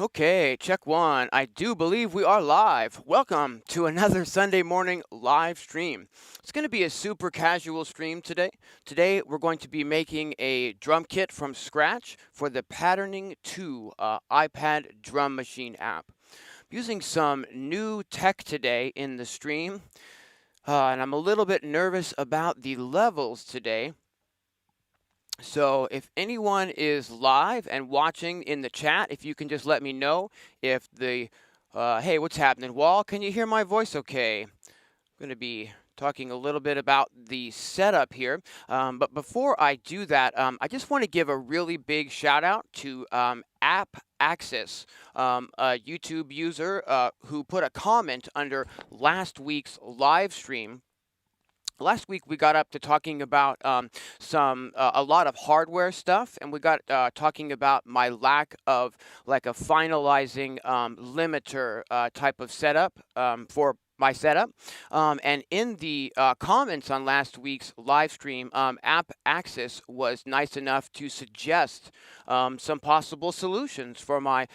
Okay, check one. I do believe we are live. Welcome to another Sunday morning live stream. It's going to be a super casual stream today. Today, we're going to be making a drum kit from scratch for the Patterning 2 iPad drum machine app. Using some new tech today in the stream, and I'm a little bit nervous about the levels today. So if anyone is live and watching in the chat, if you can just let me know if hey, what's happening? Wall, can you hear my voice okay? I'm going to be talking a little bit about the setup here. But before I do that, I just want to give a really big shout out to App Access, a YouTube user who put a comment under last week's live stream. Last week we got up to talking about a lot of hardware stuff, and we got talking about my lack of like a finalizing limiter type of setup for my setup. And in the comments on last week's live stream, App Access was nice enough to suggest some possible solutions for my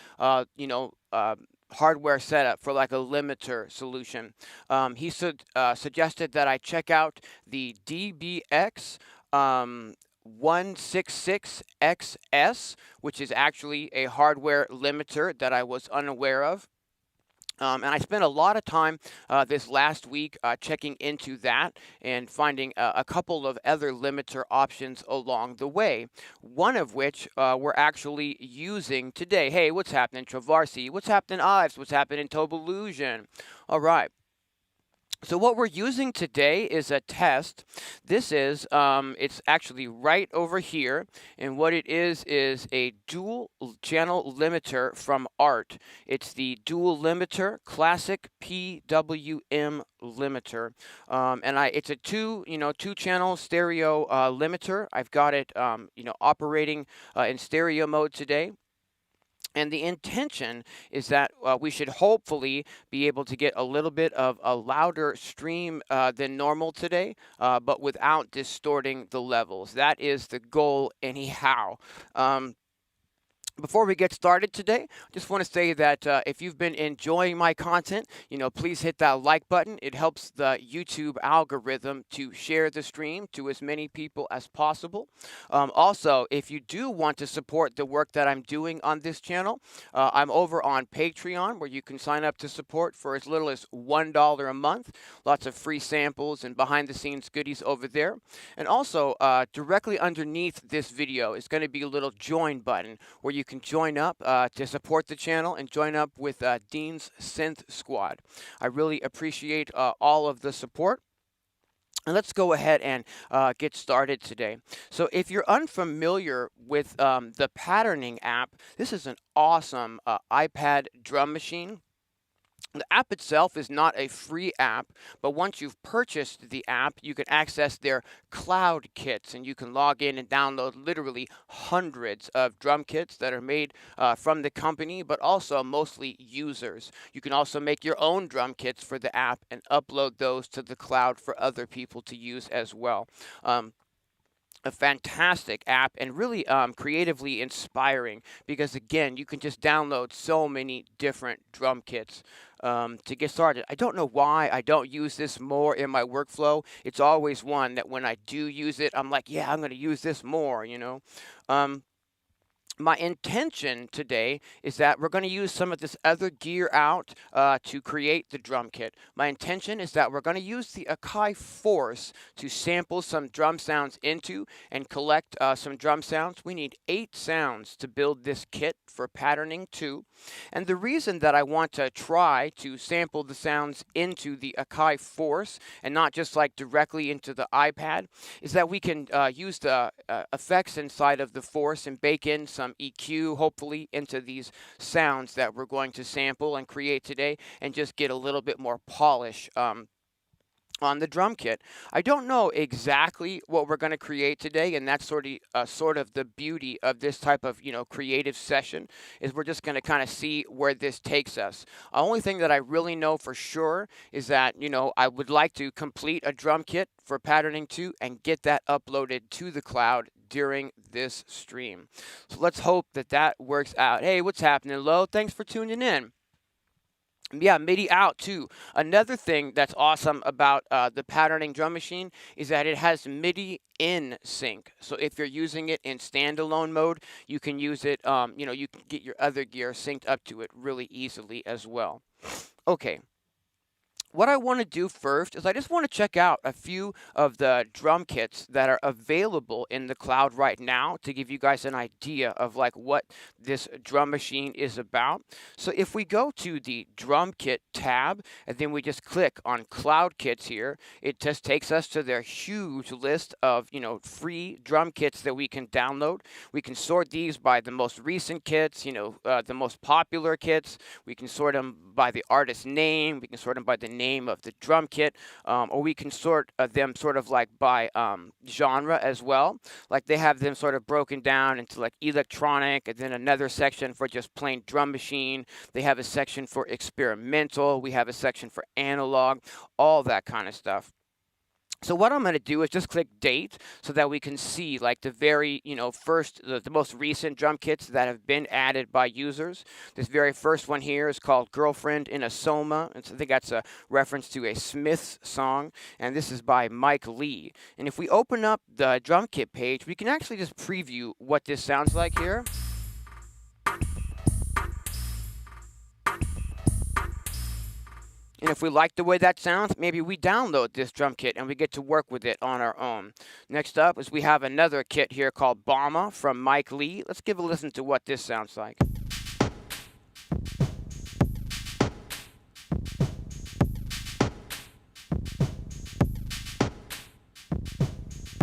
hardware setup for like a limiter solution. He suggested that I check out the DBX 166XS, which is actually a hardware limiter that I was unaware of. And I spent a lot of time this last week checking into that and finding a couple of other limiter options along the way. One of which we're actually using today. Hey, what's happening, Travarsi? What's happening, Ives? What's happening, Toballusion? All right. So what we're using today is a test. This is, it's actually right over here, and what it is a dual channel limiter from ART. It's the dual limiter Classic PWM limiter, and it's a two channel stereo limiter. I've got it, operating in stereo mode today. And the intention is that we should hopefully be able to get a little bit of a louder stream than normal today, but without distorting the levels. That is the goal anyhow. Before we get started today, I just want to say that if you've been enjoying my content, please hit that like button. It helps the YouTube algorithm to share the stream to as many people as possible. Also, if you do want to support the work that I'm doing on this channel, I'm over on Patreon, where you can sign up to support for as little as $1 a month. Lots of free samples and behind-the-scenes goodies over there. And also, directly underneath this video is going to be a little join button where you can join up to support the channel and join up with Dean's Synth Squad. I really appreciate all of the support. And let's go ahead and get started today. So if you're unfamiliar with the Patterning app, this is an awesome iPad drum machine. The app itself is not a free app, but once you've purchased the app, you can access their cloud kits, and you can log in and download literally hundreds of drum kits that are made from the company, but also mostly users. You can also make your own drum kits for the app and upload those to the cloud for other people to use as well. A fantastic app, and really creatively inspiring, because again, you can just download so many different drum kits to get started. I don't know why I don't use this more in my workflow. It's always one that when I do use it, I'm like, yeah, I'm going to use this more, My intention today is that we're going to use some of this other gear out to create the drum kit. My intention is that we're going to use the Akai Force to sample some drum sounds into and collect some drum sounds. We need 8 sounds to build this kit for Patterning 2. And the reason that I want to try to sample the sounds into the Akai Force and not just like directly into the iPad is that we can use the effects inside of the Force and bake in some EQ, hopefully, into these sounds that we're going to sample and create today, and just get a little bit more polish on the drum kit. I don't know exactly what we're going to create today, and that's sort of the beauty of this type of creative session, is we're just going to kind of see where this takes us. The only thing that I really know for sure is that I would like to complete a drum kit for Patterning 2 and get that uploaded to the cloud during this stream. So let's hope that that works out. Hey, what's happening, Lo? Thanks for tuning in. Yeah, MIDI out too. Another thing that's awesome about the patterning drum machine is that it has MIDI in sync. So if you're using it in standalone mode, you can use it. You can get your other gear synced up to it really easily as well. Okay, what I want to do first is I just want to check out a few of the drum kits that are available in the cloud right now to give you guys an idea of like what this drum machine is about. So if we go to the drum kit tab and then we just click on cloud kits here, it just takes us to their huge list of, free drum kits that we can download. We can sort these by the most recent kits, the most popular kits. We can sort them by the artist name. We can sort them by the name of the drum kit, or we can sort them sort of like by genre as well. Like they have them sort of broken down into like electronic, and then another section for just plain drum machine. They have a section for experimental. We have a section for analog, all that kind of stuff. So what I'm going to do is just click date so that we can see like the very, the most recent drum kits that have been added by users. This very first one here is called Girlfriend in a Soma. And so I think that's a reference to a Smiths song. And this is by Mike Lee. And if we open up the drum kit page, we can actually just preview what this sounds like here. And if we like the way that sounds, maybe we download this drum kit and we get to work with it on our own. Next up is we have another kit here called Bomba from Mike Lee. Let's give a listen to what this sounds like.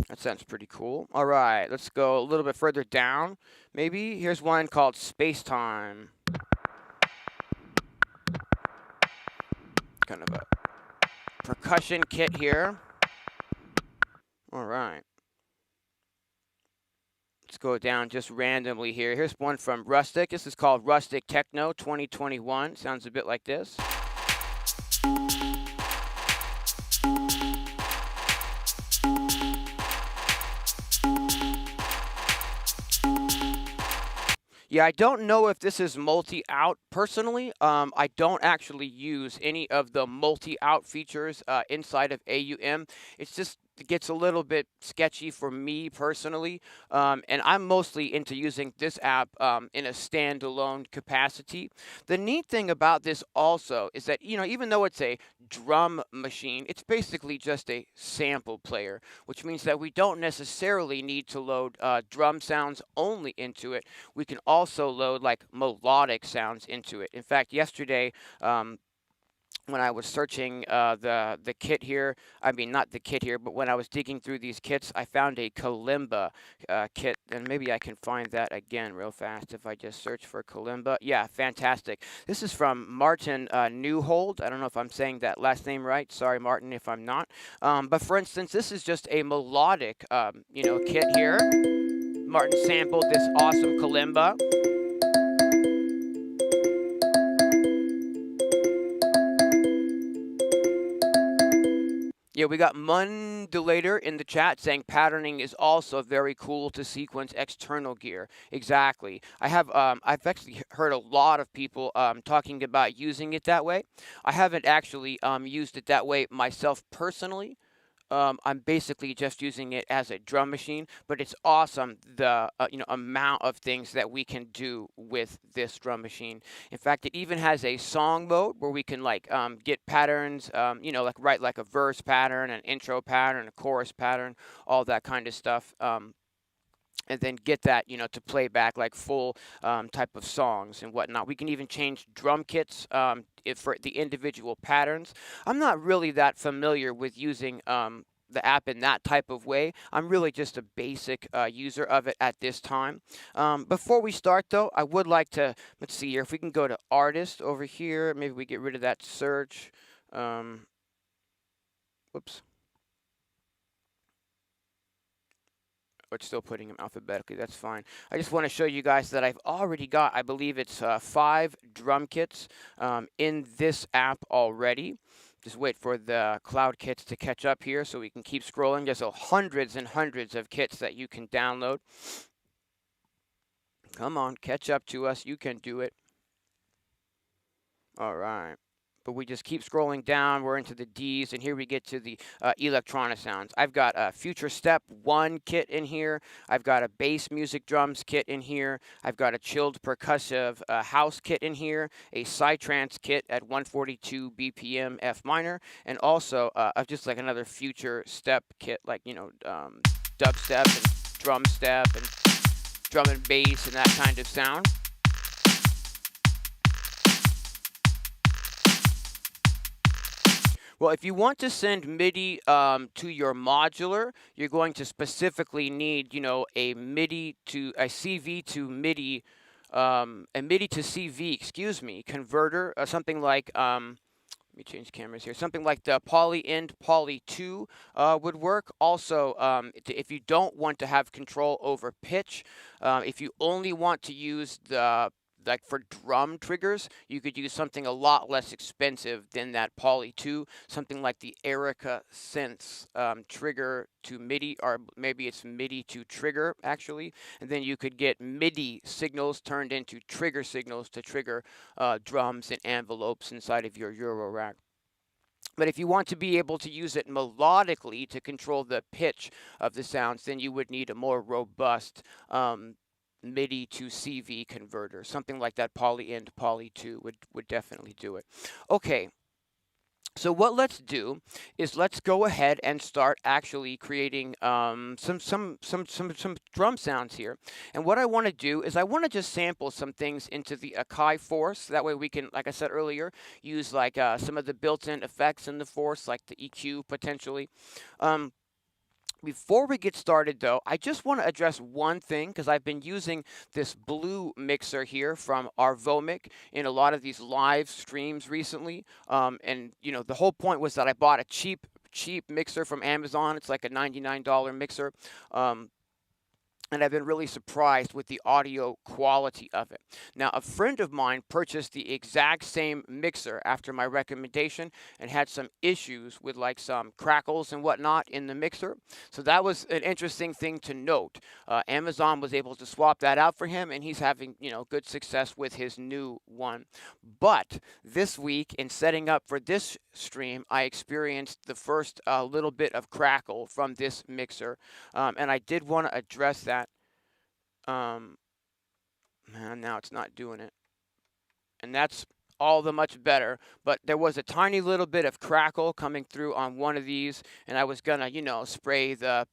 That sounds pretty cool. All right, let's go a little bit further down. Maybe here's one called Space Time. Kind of a percussion kit here. All right. Let's go down just randomly here. Here's one from Rustic. This is called Rustic Techno 2021. Sounds a bit like this. Yeah, I don't know if this is multi-out personally. I don't actually use any of the multi-out features inside of AUM. It's just it gets a little bit sketchy for me personally, and I'm mostly into using this app in a standalone capacity. The neat thing about this also is that, even though it's a drum machine, it's basically just a sample player, which means that we don't necessarily need to load drum sounds only into it. We can also load like melodic sounds into it. In fact, yesterday, when I was searching the kit here, I mean not the kit here, but when I was digging through these kits, I found a kalimba kit, and maybe I can find that again real fast if I just search for kalimba. Yeah, fantastic. This is from Martin Newhold. I don't know if I'm saying that last name right. Sorry, Martin, if I'm not. But for instance, this is just a melodic, kit here. Martin sampled this awesome kalimba. Yeah, we got Mundulator in the chat saying patterning is also very cool to sequence external gear. Exactly. I've actually heard a lot of people talking about using it that way. I haven't actually used it that way myself personally. I'm basically just using it as a drum machine, but it's awesome the amount of things that we can do with this drum machine. In fact, it even has a song mode where we can like get patterns, like write like a verse pattern, an intro pattern, a chorus pattern, all that kind of stuff. And then get that, to play back like full type of songs and whatnot. We can even change drum kits for the individual patterns. I'm not really that familiar with using the app in that type of way. I'm really just a basic user of it at this time. Before we start, though, I would like to, let's see here, if we can go to artist over here, maybe we get rid of that search. Whoops. It's still putting them alphabetically. That's fine. I just want to show you guys that I've already got, I believe it's 5 drum kits in this app already. Just wait for the cloud kits to catch up here so we can keep scrolling. There's hundreds and hundreds of kits that you can download. Come on, catch up to us. You can do it. All right. But we just keep scrolling down. We're into the D's, and here we get to the Electronisounds. I've got a Future Step 1 kit in here. I've got a bass music drums kit in here. I've got a chilled percussive house kit in here, a psytrance kit at 142 BPM F minor, and also just like another Future Step kit, like, dubstep and drum step and drum and bass and that kind of sound. Well, if you want to send MIDI to your modular, you're going to specifically need, a MIDI to a CV to MIDI, a MIDI to CV, excuse me, converter, something like, let me change cameras here. Something like the Poly Ind Poly 2 would work. Also, if you don't want to have control over pitch, if you only want to use like for drum triggers, you could use something a lot less expensive than that Poly 2, something like the Erica Synths trigger to MIDI, or maybe it's MIDI to trigger, actually. And then you could get MIDI signals turned into trigger signals to trigger drums and envelopes inside of your Euro rack. But if you want to be able to use it melodically to control the pitch of the sounds, then you would need a more robust MIDI to CV converter. Something like that Poly Ind Poly 2 would definitely do it. Okay. So what let's do is let's go ahead and start actually creating some drum sounds here. And what I want to do is I want to just sample some things into the Akai Force. That way we can, like I said earlier, use like some of the built-in effects in the Force, like the EQ potentially. Before we get started, though, I just want to address one thing, because I've been using this blue mixer here from Arvomic in a lot of these live streams recently. And, the whole point was that I bought a cheap mixer from Amazon. It's like a $99 mixer. And I've been really surprised with the audio quality of it. Now, a friend of mine purchased the exact same mixer after my recommendation and had some issues with like some crackles and whatnot in the mixer. So that was an interesting thing to note. Amazon was able to swap that out for him, and he's having, good success with his new one. But this week, in setting up for this stream, I experienced the first little bit of crackle from this mixer, and I did want to address that. Man, now it's not doing it. And that's all the much better. But there was a tiny little bit of crackle coming through on one of these, and I was gonna, spray the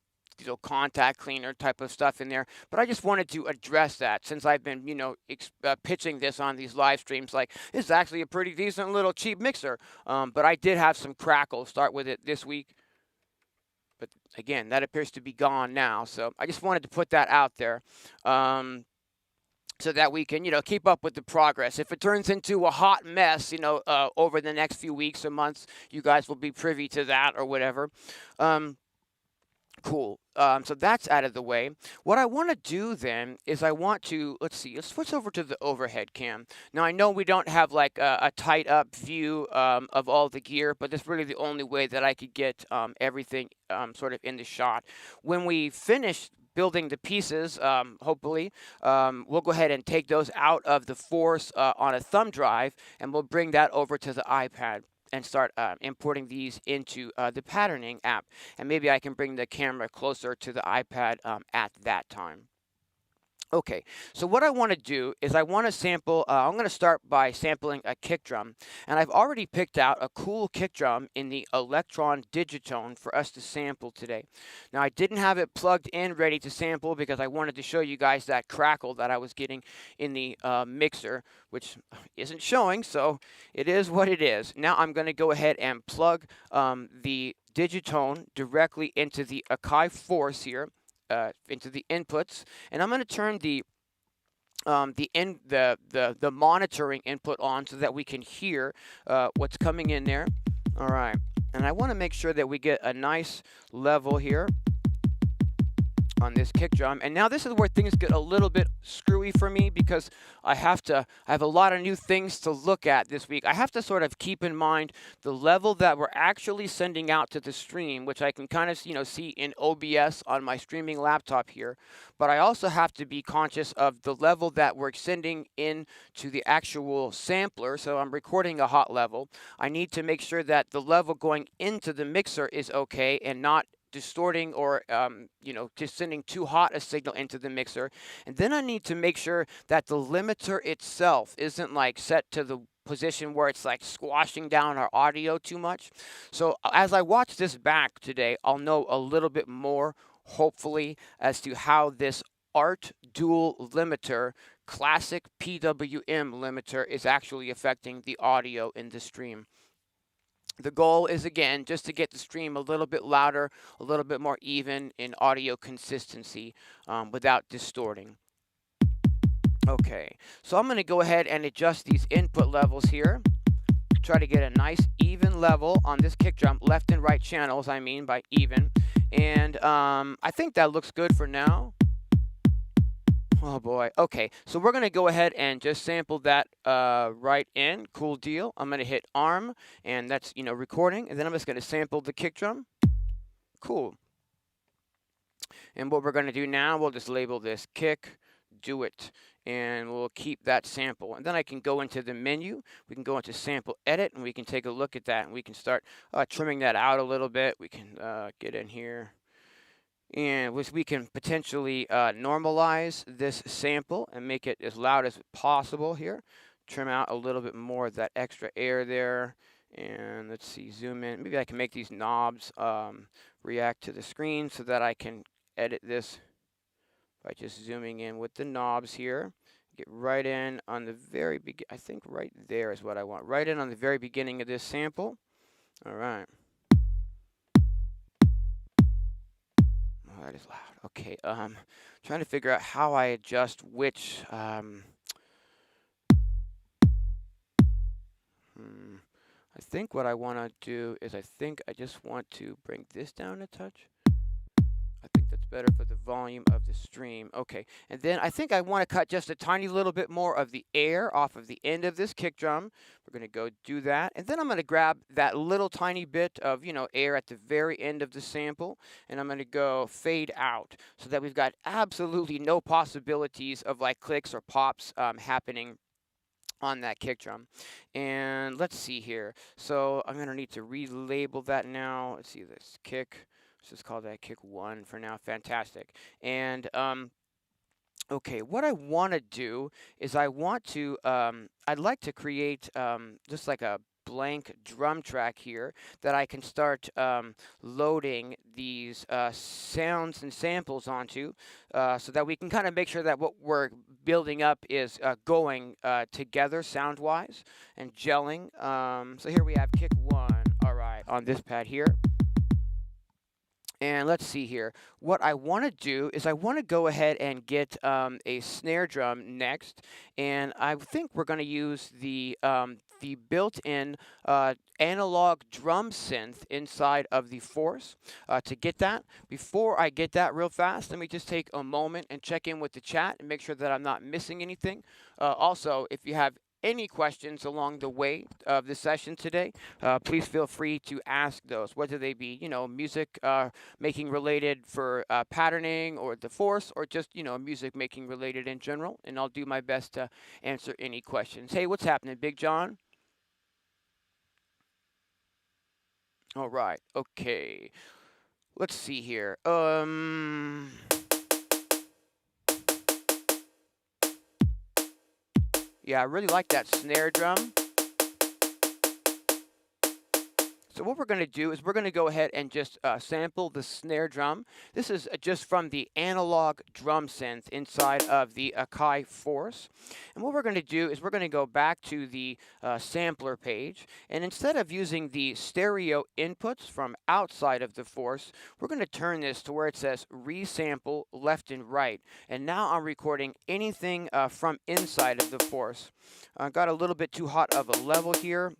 contact cleaner type of stuff in there. But I just wanted to address that, since I've been, pitching this on these live streams. Like, this is actually a pretty decent little cheap mixer. But I did have some crackle start with it this week. But again, that appears to be gone now. So I just wanted to put that out there. So that we can, keep up with the progress. If it turns into a hot mess, over the next few weeks or months, you guys will be privy to that or whatever. Cool. So that's out of the way. What I want to do then is I want to, let's switch over to the overhead cam. Now, I know we don't have like a tight up view of all the gear, but that's really the only way that I could get everything sort of in the shot. When we finish building the pieces, hopefully, we'll go ahead and take those out of the Force on a thumb drive, and we'll bring that over to the iPad and start importing these into the patterning app. And maybe I can bring the camera closer to the iPad at that time. Okay, so what I want to do is I want to sample, I'm going to start by sampling a kick drum. And I've already picked out a cool kick drum in the Electron Digitone for us to sample today. Now, I didn't have it plugged in ready to sample because I wanted to show you guys that crackle that I was getting in the mixer, which isn't showing, so it is what it is. Now I'm going to go ahead and plug the Digitone directly into the Akai Force here. Into the inputs, and I'm going to turn the monitoring input on so that we can hear what's coming in there. All right, and I want to make sure that we get a nice level here. on this kick drum. And now this is where things get a little bit screwy for me because I have a lot of new things to look at this week. I have to sort of keep in mind the level that we're actually sending out to the stream, which I can kind of, see in OBS on my streaming laptop here. But I also have to be conscious of the level that we're sending in to the actual sampler. So I'm recording a hot level. I need to make sure that the level going into the mixer is okay and not distorting or just sending too hot a signal into the mixer. And then I need to make sure that the limiter itself isn't like set to the position where it's like squashing down our audio too much. So as I watch this back today, I'll know a little bit more, hopefully, as to how this art dual limiter, classic PWM limiter, is actually affecting the audio in the stream. The goal is, again, just to get the stream a little bit louder, a little bit more even in audio consistency without distorting. Okay, so I'm going to go ahead and adjust these input levels here. Try to get a nice even level on this kick drum, left and right channels, I mean by even. And I think that looks good for now. Oh boy. Okay, so we're going to go ahead and just sample that right in. Cool deal. I'm going to hit arm, and that's, recording. And then I'm just going to sample the kick drum. Cool. And what we're going to do now, we'll just label this kick, do it. And we'll keep that sample. And then I can go into the menu. We can go into sample edit, and we can take a look at that. And we can start trimming that out a little bit. We can get in here. And we can potentially normalize this sample and make it as loud as possible here. Trim out a little bit more of that extra air there. And let's see, zoom in. Maybe I can make these knobs react to the screen so that I can edit this by just zooming in with the knobs here. Get right in on the very beginning. I think right there is what I want. Right in on the very beginning of this sample. All right. Oh, that is loud. Okay, trying to figure out how I adjust which, I think what I want to do is I just want to bring this down a touch. I think that's better for the volume of the stream. Okay, and then I think I want to cut just a tiny little bit more of the air off of the end of this kick drum. We're going to go do that. And then I'm going to grab that little tiny bit of, air at the very end of the sample, and I'm going to go fade out so that we've got absolutely no possibilities of like clicks or pops happening on that kick drum. And let's see here. So I'm going to need to relabel that now. Let's see this kick. Let's just call that kick 1 for now. Fantastic. And okay, what I want to do is I'd like to create just like a blank drum track here that I can start loading these sounds and samples onto so that we can kind of make sure that what we're building up is going together sound-wise and gelling. So here we have kick 1, all right, on this pad here. And let's see here. What I want to do is I want to go ahead and get a snare drum next. And I think we're going to use the built-in analog drum synth inside of the Force to get that. Before I get that real fast, let me just take a moment and check in with the chat and make sure that I'm not missing anything. Also, if you have any questions along the way of the session today, please feel free to ask those, whether they be, music making related for patterning or the Force, or just, music making related in general. And I'll do my best to answer any questions. Hey, what's happening, Big John? All right. Okay. Let's see here. Yeah, I really like that snare drum. So what we're going to do is we're going to go ahead and just sample the snare drum. This is just from the analog drum synth inside of the Akai Force. And what we're going to do is we're going to go back to the sampler page. And instead of using the stereo inputs from outside of the Force, we're going to turn this to where it says resample left and right. And now I'm recording anything from inside of the Force. I got a little bit too hot of a level here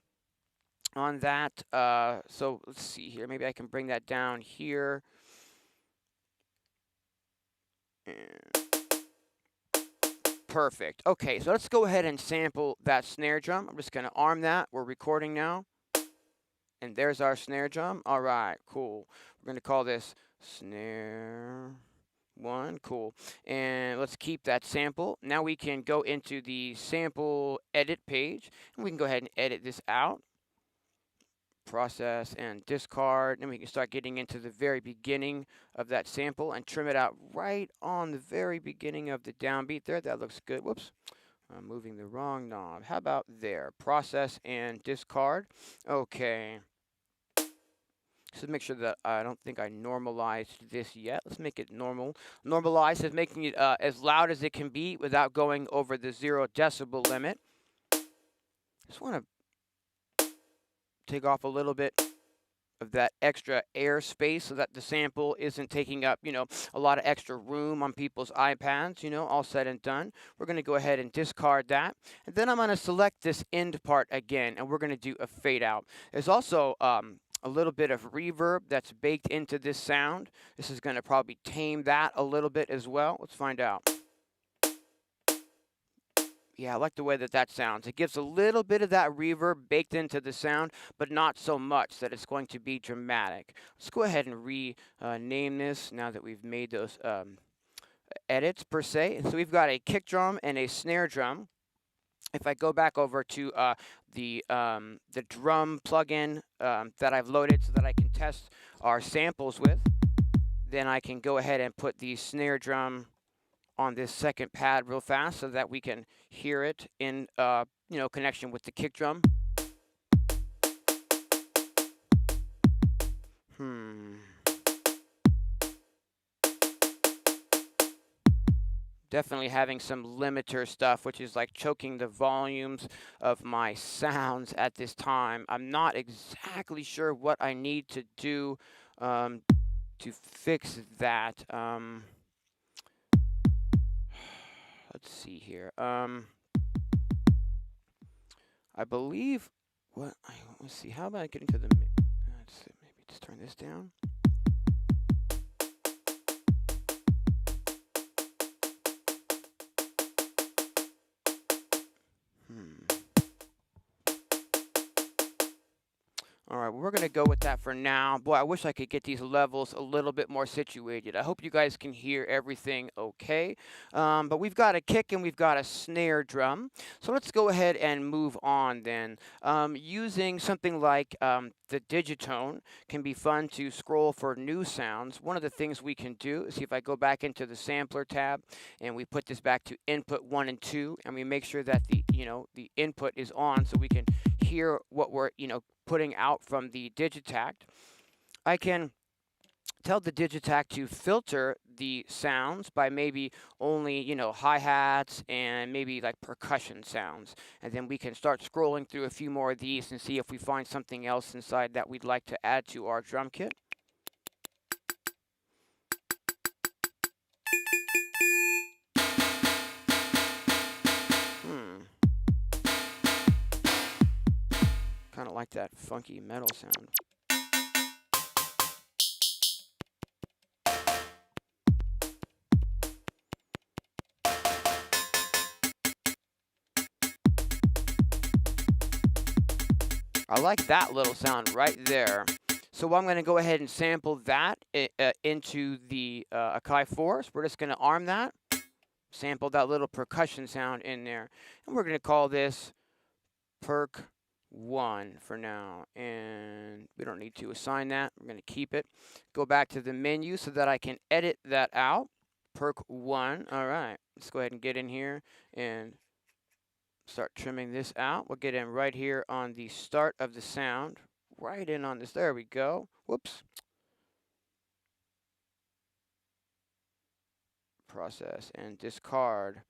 on that. So let's see here. Maybe I can bring that down here. Perfect. Okay, so let's go ahead and sample that snare drum. I'm just going to arm that. We're recording now. And there's our snare drum. All right, cool. We're going to call this snare 1. Cool. And let's keep that sample. Now we can go into the sample edit page. And we can go ahead and edit this out. Process and discard, and we can start getting into the very beginning of that sample and trim it out right on the very beginning of the downbeat there. That looks good. Whoops, I'm moving the wrong knob. How about there? Process and discard. Okay. So make sure that I don't think I normalized this yet. Let's make it normal. Normalize is making it as loud as it can be without going over the 0 decibel limit. Just want to take off a little bit of that extra air space so that the sample isn't taking up, a lot of extra room on people's iPads, all said and done. We're going to go ahead and discard that. And then I'm going to select this end part again, and we're going to do a fade out. There's also a little bit of reverb that's baked into this sound. This is going to probably tame that a little bit as well. Let's find out. Yeah, I like the way that sounds. It gives a little bit of that reverb baked into the sound, but not so much that it's going to be dramatic. Let's go ahead and rename this now that we've made those edits, per se. And so we've got a kick drum and a snare drum. If I go back over to the drum plugin that I've loaded so that I can test our samples with, then I can go ahead and put the snare drum on this second pad real fast so that we can hear it in connection with the kick drum. Definitely having some limiter stuff, which is like choking the volumes of my sounds at this time. I'm not exactly sure what I need to do to fix that. Let's see here. I believe let's see. How about getting to the? Let's see, maybe just turn this down. All right, we're going to go with that for now. Boy, I wish I could get these levels a little bit more situated. I hope you guys can hear everything okay. But we've got a kick and we've got a snare drum. So let's go ahead and move on then. Using something like the digitone can be fun to scroll for new sounds. One of the things we can do is see if I go back into the sampler tab and we put this back to input 1 and 2 and we make sure that the input is on so we can hear what we're putting out from the Digitact. I can tell the Digitact to filter the sounds by maybe only, hi-hats and maybe like percussion sounds. And then we can start scrolling through a few more of these and see if we find something else inside that we'd like to add to our drum kit. Kind of like that funky metal sound. I like that little sound right there. So I'm going to go ahead and sample that into the Akai 4. So we're just going to arm that, sample that little percussion sound in there. And we're going to call this Perk 1 for now, and we don't need to assign that. We're going to keep it. Go back to the menu so that I can edit that out. Perk 1. All right, let's go ahead and get in here and start trimming this out. We'll get in right here on the start of the sound. Right in on this. There we go. Whoops. Process and discard.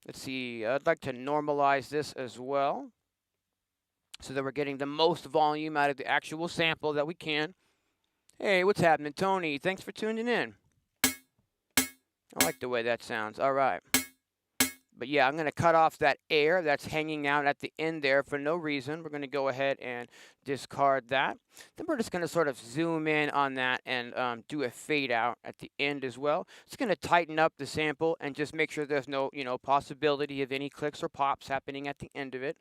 Let's see. I'd like to normalize this as well, so that we're getting the most volume out of the actual sample that we can. Hey, what's happening, Tony? Thanks for tuning in. I like the way that sounds. All right. But yeah, I'm going to cut off that air that's hanging out at the end there for no reason. We're going to go ahead and discard that. Then we're just going to sort of zoom in on that and do a fade out at the end as well. It's going to tighten up the sample and just make sure there's no, possibility of any clicks or pops happening at the end of it.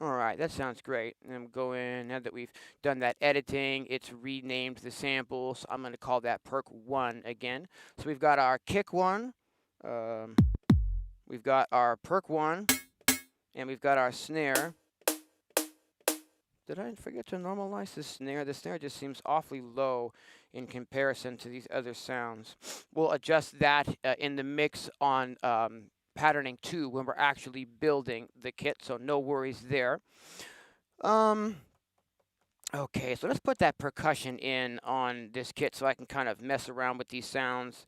All right, that sounds great. And I'm going, now that we've done that editing, it's renamed the sample. So I'm going to call that perk 1 again. So we've got our kick 1. We've got our perk 1, and we've got our snare. Did I forget to normalize the snare? The snare just seems awfully low in comparison to these other sounds. We'll adjust that in the mix on patterning 2 when we're actually building the kit, so no worries there. Okay, so let's put that percussion in on this kit so I can kind of mess around with these sounds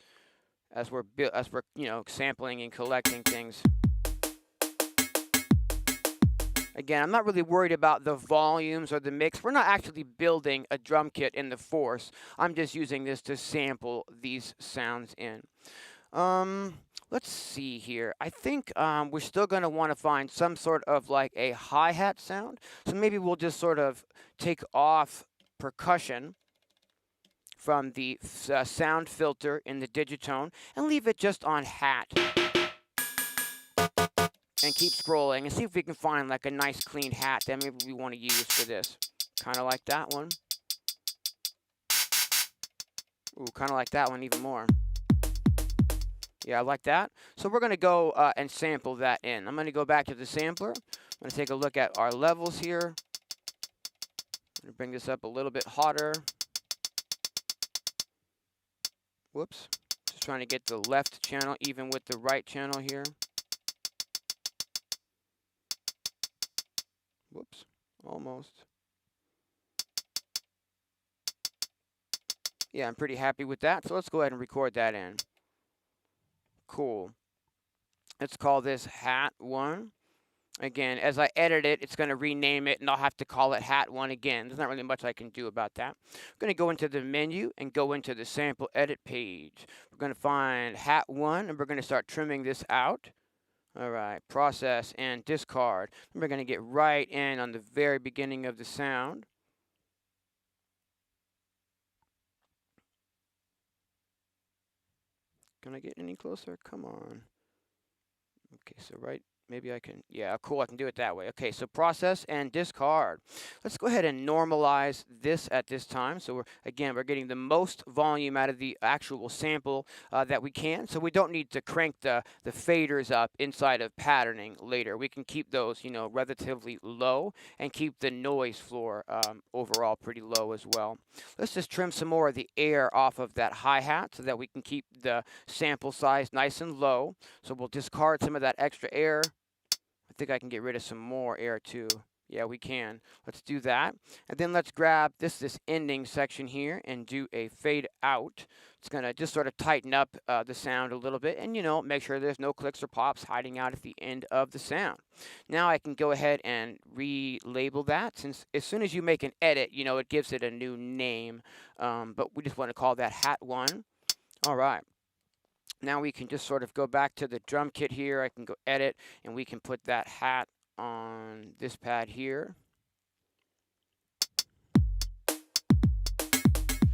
as we're sampling and collecting things. Again, I'm not really worried about the volumes or the mix. We're not actually building a drum kit in the Force. I'm just using this to sample these sounds in. Let's see here. I think we're still going to want to find some sort of like a hi-hat sound. So maybe we'll just sort of take off percussion from the sound filter in the digitone and leave it just on hat. And keep scrolling and see if we can find like a nice clean hat that maybe we want to use for this. Kind of like that one. Ooh, kind of like that one even more. Yeah, I like that. So we're going to go and sample that in. I'm going to go back to the sampler. I'm going to take a look at our levels here. I'm going to bring this up a little bit hotter. Whoops. Just trying to get the left channel even with the right channel here. Whoops. Almost. Yeah, I'm pretty happy with that. So let's go ahead and record that in. Cool. Let's call this hat 1. Again, as I edit it, it's going to rename it, and I'll have to call it hat 1 again. There's not really much I can do about that. I'm going to go into the menu and go into the sample edit page. We're going to find hat 1, and we're going to start trimming this out. All right, process and discard. And we're going to get right in on the very beginning of the sound. Can I get any closer? Come on. Okay, so maybe I can, yeah, cool, I can do it that way. Okay, so process and discard. Let's go ahead and normalize this at this time. So we're getting the most volume out of the actual sample that we can. So we don't need to crank the faders up inside of patterning later. We can keep those, relatively low and keep the noise floor overall pretty low as well. Let's just trim some more of the air off of that hi-hat so that we can keep the sample size nice and low. So we'll discard some of that extra air. I think I can get rid of some more air too. Yeah, we can. Let's do that. And then let's grab this ending section here and do a fade out. It's going to just sort of tighten up the sound a little bit and, make sure there's no clicks or pops hiding out at the end of the sound. Now I can go ahead and relabel that, since as soon as you make an edit, it gives it a new name. But we just want to call that hat 1. All right. Now we can just sort of go back to the drum kit here. I can go edit, and we can put that hat on this pad here.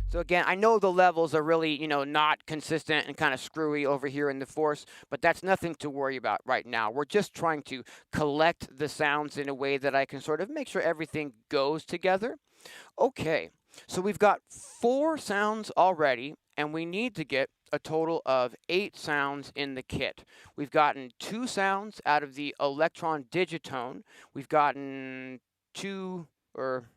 So again, I know the levels are really, not consistent and kind of screwy over here in the Force, but that's nothing to worry about right now. We're just trying to collect the sounds in a way that I can sort of make sure everything goes together. Okay, so we've got 4 sounds already, and we need to get a total of 8 sounds in the kit. We've gotten 2 sounds out of the Electron Digitone. We've gotten 2, or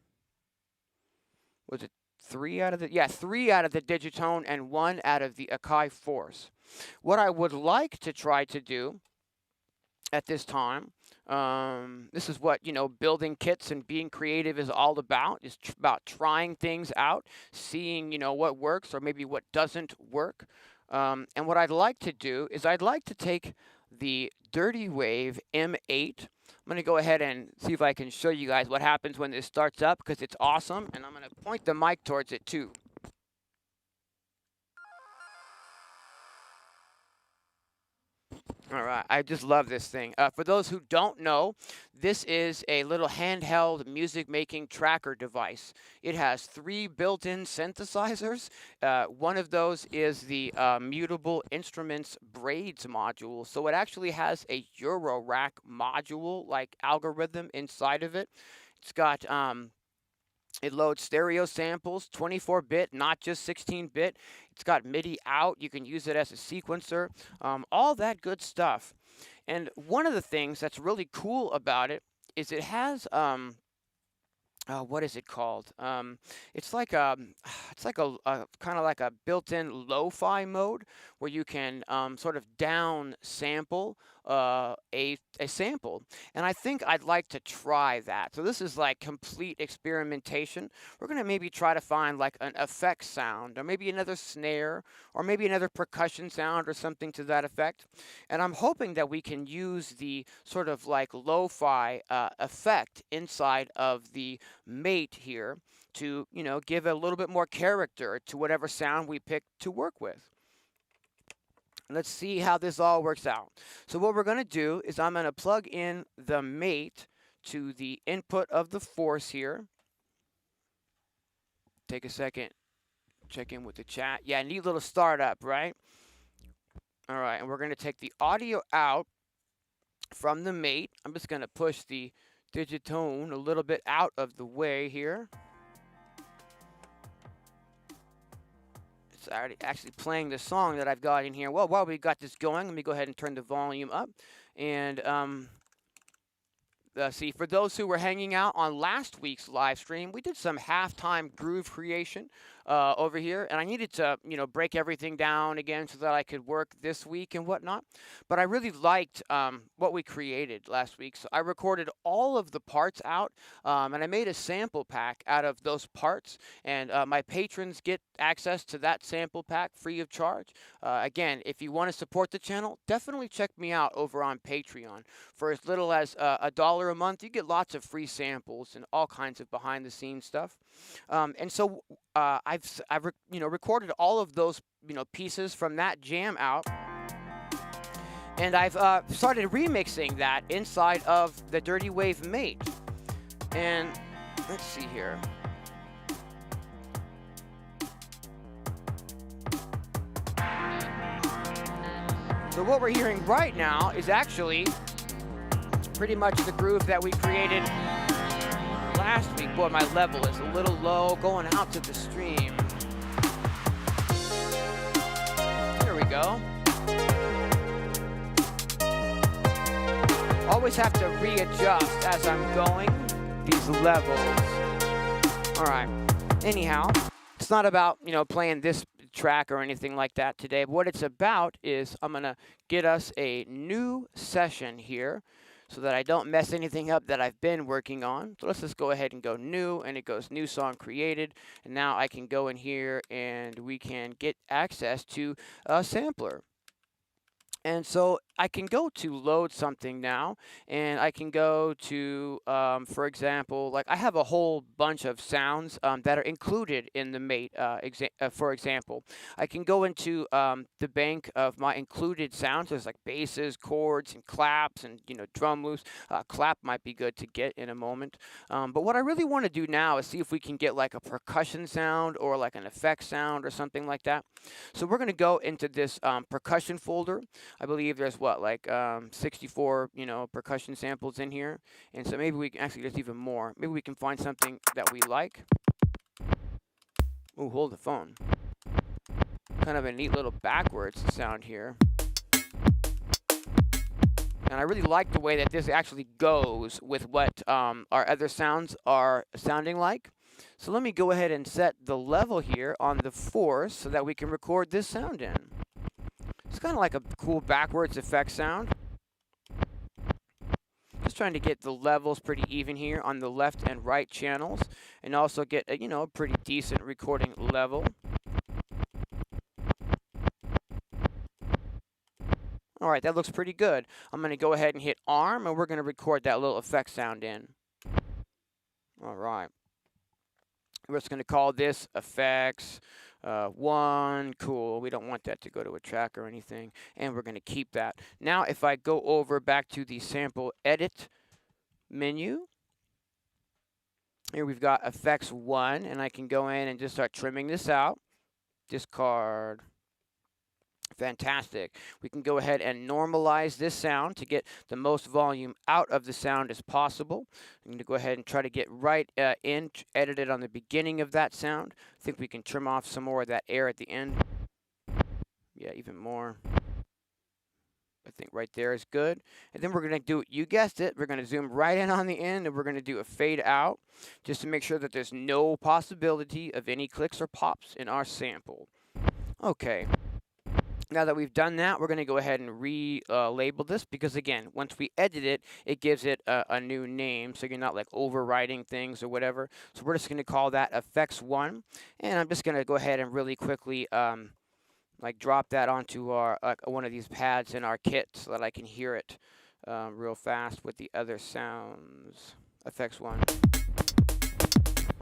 was it 3 out of the, yeah, 3 out of the Digitone and 1 out of the Akai Force. What I would like to try to do at this time, this is what, building kits and being creative is all about. It's about trying things out, seeing, what works or maybe what doesn't work. And what I'd like to do is I'd like to take the Dirtywave M8. I'm going to go ahead and see if I can show you guys what happens when this starts up, because it's awesome. And I'm going to point the mic towards it too. All right, I just love this thing. For those who don't know, this is a little handheld music making tracker device. It has three built in synthesizers. One of those is the mutable instruments braids module. So it actually has a Euro rack module like algorithm inside of it. It's got it loads stereo samples, 24-bit, not just 16-bit. It's got MIDI out. You can use it as a sequencer, all that good stuff. And one of the things that's really cool about it is it has what is it called? It's like it's like a kind of like a built-in lo-fi mode where you can sort of down sample a sample, and I think I'd like to try that. So this is like complete experimentation. We're gonna maybe try to find like an effect sound, or maybe another snare, or maybe another percussion sound, or something to that effect. And I'm hoping that we can use the sort of like lo-fi effect inside of the mate here to, give a little bit more character to whatever sound we pick to work with. Let's see how this all works out. So what we're going to do is I'm going to plug in the mate to the input of the force here. Take a second, check in with the chat. Yeah, neat little startup, right? All right, and we're going to take the audio out from the mate. I'm just going to push the digitone a little bit out of the way here. It's already actually playing the song that I've got in here. Well, while we got this going, let me go ahead and turn the volume up. And see, for those who were hanging out on last week's live stream, we did some halftime groove creation over here, and I needed to, break everything down again so that I could work this week and whatnot. But I really liked what we created last week, so I recorded all of the parts out, and I made a sample pack out of those parts, and my patrons get access to that sample pack free of charge. Again, if you want to support the channel, definitely check me out over on Patreon. For as little as $1 a month, you get lots of free samples and all kinds of behind-the-scenes stuff. And so I've recorded all of those pieces from that jam out, and I've started remixing that inside of the Dirtywave M8. And let's see here. So what we're hearing right now is actually pretty much the groove that we created last week. Boy, my level is a little low going out to the stream. Here we go. Always have to readjust as I'm going these levels. All right. Anyhow, it's not about, playing this track or anything like that today. But what it's about is I'm going to get us a new session here so that I don't mess anything up that I've been working on. So let's just go ahead and go new, and it goes new song created. And now I can go in here and we can get access to a sampler. And so I can go to load something now, and I can go to, for example, like I have a whole bunch of sounds that are included in the mate, for example. I can go into the bank of my included sounds. There's like basses, chords, and claps, and, drum loops. Clap might be good to get in a moment. But what I really want to do now is see if we can get like a percussion sound or like an effect sound or something like that. So we're going to go into this percussion folder. I believe there's what, like 64, percussion samples in here. And so maybe we can actually, there's even more. Maybe we can find something that we like. Ooh, hold the phone. Kind of a neat little backwards sound here. And I really like the way that this actually goes with what our other sounds are sounding like. So let me go ahead and set the level here on the force so that we can record this sound in. It's kind of like a cool backwards effect sound. Just trying to get the levels pretty even here on the left and right channels, and also get a, a pretty decent recording level. All right, that looks pretty good. I'm going to go ahead and hit arm, and we're going to record that little effect sound in. All right. We're just going to call this effects. 1, cool. We don't want that to go to a track or anything, and we're going to keep that. Now, if I go over back to the sample edit menu, here we've got effects 1, and I can go in and just start trimming this out. Discard. Fantastic. We can go ahead and normalize this sound to get the most volume out of the sound as possible. I'm going to go ahead and try to get right in, edit it on the beginning of that sound. I think we can trim off some more of that air at the end. Yeah, even more. I think right there is good. And then we're going to do, you guessed it, we're going to zoom right in on the end, and we're going to do a fade out just to make sure that there's no possibility of any clicks or pops in our sample. Okay. Now that we've done that, we're going to go ahead and relabel this because, again, once we edit it, it gives it a new name, so you're not like overwriting things or whatever. So we're just going to call that effects 1, and I'm just going to go ahead and really quickly like drop that onto our one of these pads in our kit so that I can hear it real fast with the other sounds. Effects 1.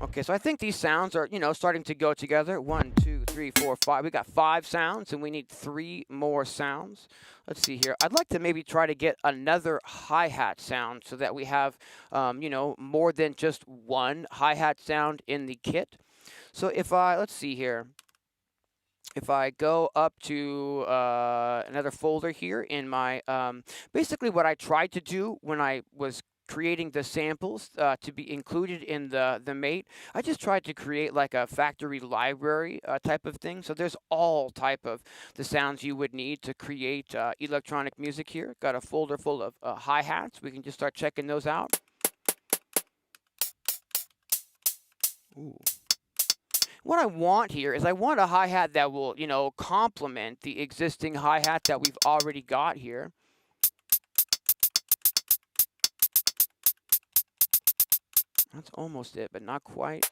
Okay, so I think these sounds are, starting to go together. 1, 2, 3, 4, 5. We got 5 sounds, and we need 3 more sounds. Let's see here. I'd like to maybe try to get another hi-hat sound so that we have, more than just one hi-hat sound in the kit. So if let's see here. If I go up to another folder here in my, basically what I tried to do when I was creating the samples to be included in the mate, I just tried to create like a factory library type of thing. So there's all type of the sounds you would need to create electronic music here. Got a folder full of hi-hats. We can just start checking those out. Ooh. What I want here is I want a hi-hat that will, complement the existing hi-hat that we've already got here. That's almost it, but not quite.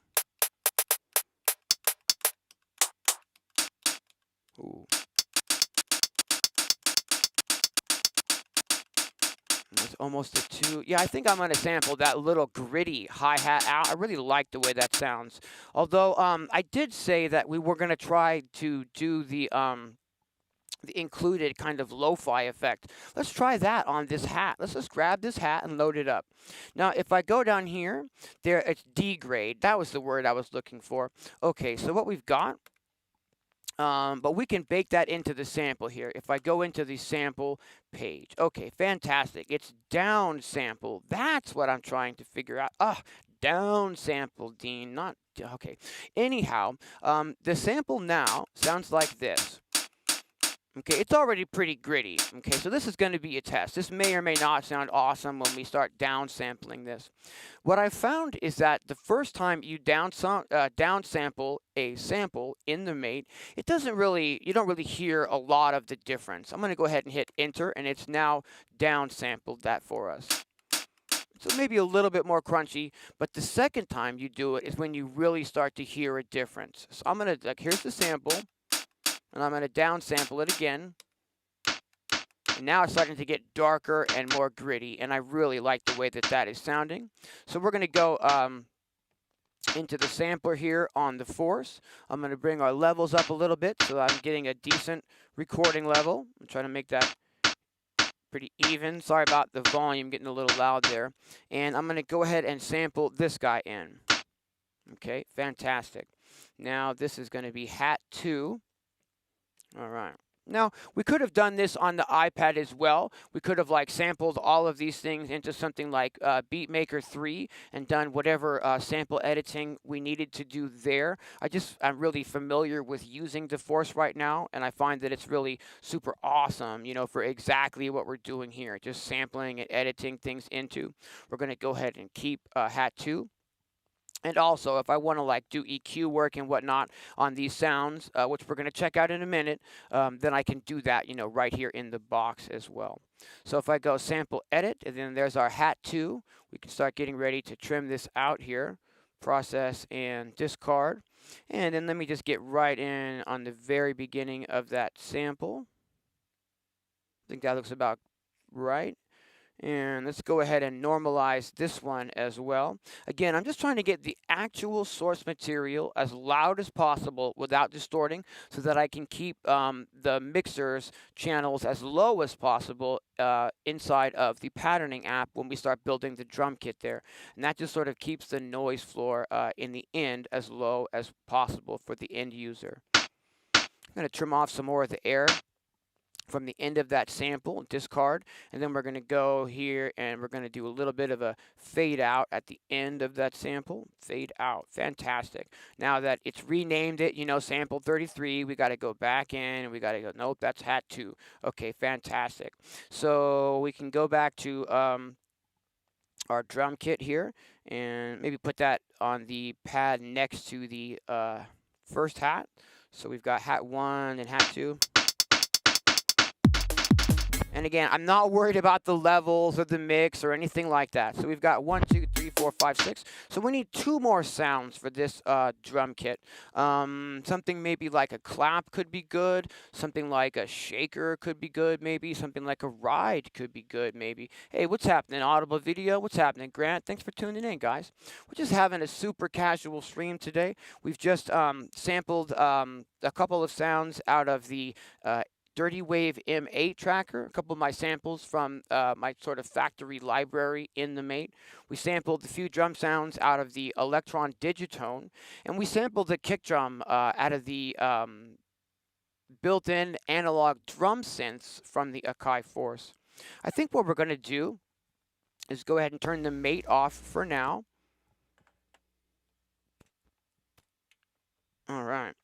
Ooh. That's almost a 2. Yeah, I think I'm going to sample that little gritty hi-hat out. I really like the way that sounds. Although I did say that we were going to try to do the included kind of lo-fi effect. Let's try that on this hat. Let's just grab this hat and load it up. Now, if I go down here, there it's degrade. That was the word I was looking for. Okay, so what we've got, but we can bake that into the sample here. If I go into the sample page, okay, fantastic. It's down sample. That's what I'm trying to figure out. Down sample, Dean, not, okay. Anyhow, the sample now sounds like this. Okay, it's already pretty gritty. Okay, so this is going to be a test. This may or may not sound awesome when we start downsampling this. What I've found is that the first time you downsample a sample in the mate, you don't really hear a lot of the difference. I'm going to go ahead and hit enter, and it's now downsampled that for us. So maybe a little bit more crunchy, but the second time you do it is when you really start to hear a difference. So I'm going to, here's the sample. And I'm going to downsample it again. And now it's starting to get darker and more gritty, and I really like the way that that is sounding. So we're going to go into the sampler here on the force. I'm going to bring our levels up a little bit so I'm getting a decent recording level. I'm trying to make that pretty even. Sorry about the volume getting a little loud there. And I'm going to go ahead and sample this guy in. Okay, fantastic. Now this is going to be hat 2. All right. Now, we could have done this on the iPad as well. We could have sampled all of these things into something like Beatmaker 3 and done whatever sample editing we needed to do there. I'm really familiar with using the Force right now, and I find that it's really super awesome, for exactly what we're doing here, just sampling and editing things into. We're going to go ahead and keep hat 2. And also, if I want to do EQ work and whatnot on these sounds, which we're going to check out in a minute, then I can do that, right here in the box as well. So if I go sample edit, and then there's our hat 2, we can start getting ready to trim this out here. Process and discard. And then let me just get right in on the very beginning of that sample. I think that looks about right. And let's go ahead and normalize this one as well. Again, I'm just trying to get the actual source material as loud as possible without distorting so that I can keep the mixer's channels as low as possible inside of the patterning app when we start building the drum kit there. And that just sort of keeps the noise floor in the end as low as possible for the end user. I'm going to trim off some more of the air from the end of that sample, discard, and then we're going to go here and we're going to do a little bit of a fade out at the end of that sample. Fade out. Fantastic. Now that it's renamed it, you know, sample 33, we got to go back in and we got to go, nope, that's hat 2. Okay, fantastic. So we can go back to our drum kit here and maybe put that on the pad next to the first hat. So we've got hat 1 and hat 2. And again, I'm not worried about the levels of the mix or anything like that. So we've got 1, 2, 3, 4, 5, 6. So we need 2 more sounds for this drum kit. Something maybe like a clap could be good. Something like a shaker could be good, maybe. Something like a ride could be good, maybe. Hey, what's happening? Audible video? What's happening? Grant, thanks for tuning in, guys. We're just having a super casual stream today. We've just sampled a couple of sounds out of the Dirtywave M8 tracker, a couple of my samples from my sort of factory library in the mate. We sampled a few drum sounds out of the Electron Digitone, and we sampled the kick drum out of the built-in analog drum synths from the Akai Force. I think what we're going to do is go ahead and turn the mate off for now. All right.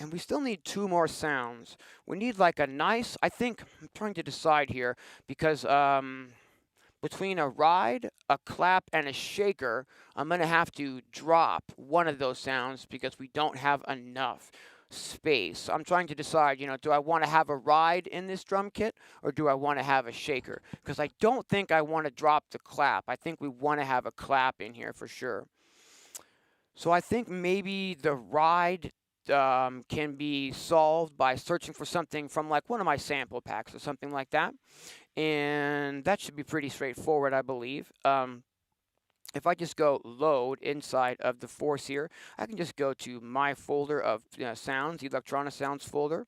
And we still need 2 more sounds. We need like a nice, I think, I'm trying to decide here, because between a ride, a clap, and a shaker, I'm going to have to drop one of those sounds because we don't have enough space. I'm trying to decide, you know, do I want to have a ride in this drum kit or do I want to have a shaker? Because I don't think I want to drop the clap. I think we want to have a clap in here for sure. So I think maybe the ride can be solved by searching for something from like one of my sample packs or something like that. And that should be pretty straightforward, I believe. If I just go load inside of the Force here, I can just go to my folder of sounds, the Electronisounds folder.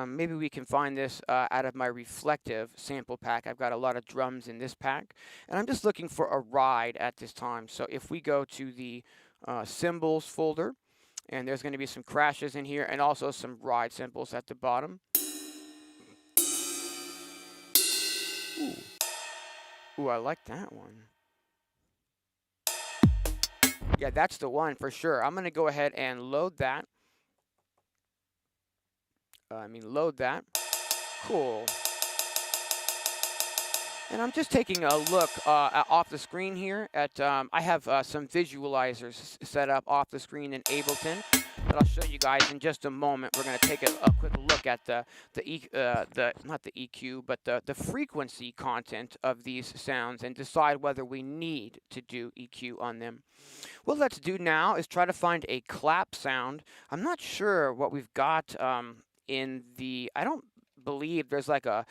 Maybe we can find this out of my reflective sample pack. I've got a lot of drums in this pack. And I'm just looking for a ride at this time. So if we go to the cymbals folder, and there's going to be some crashes in here and also some ride cymbals at the bottom. Ooh. Ooh, I like that one. Yeah, that's the one for sure. I'm going to go ahead and load that. Load that. Cool. And I'm just taking a look off the screen here at, I have some visualizers set up off the screen in Ableton that I'll show you guys in just a moment. We're going to take a quick look at not the EQ, but the frequency content of these sounds and decide whether we need to do EQ on them. What let's do now is try to find a clap sound. I'm not sure what we've got in the, I don't believe there's like a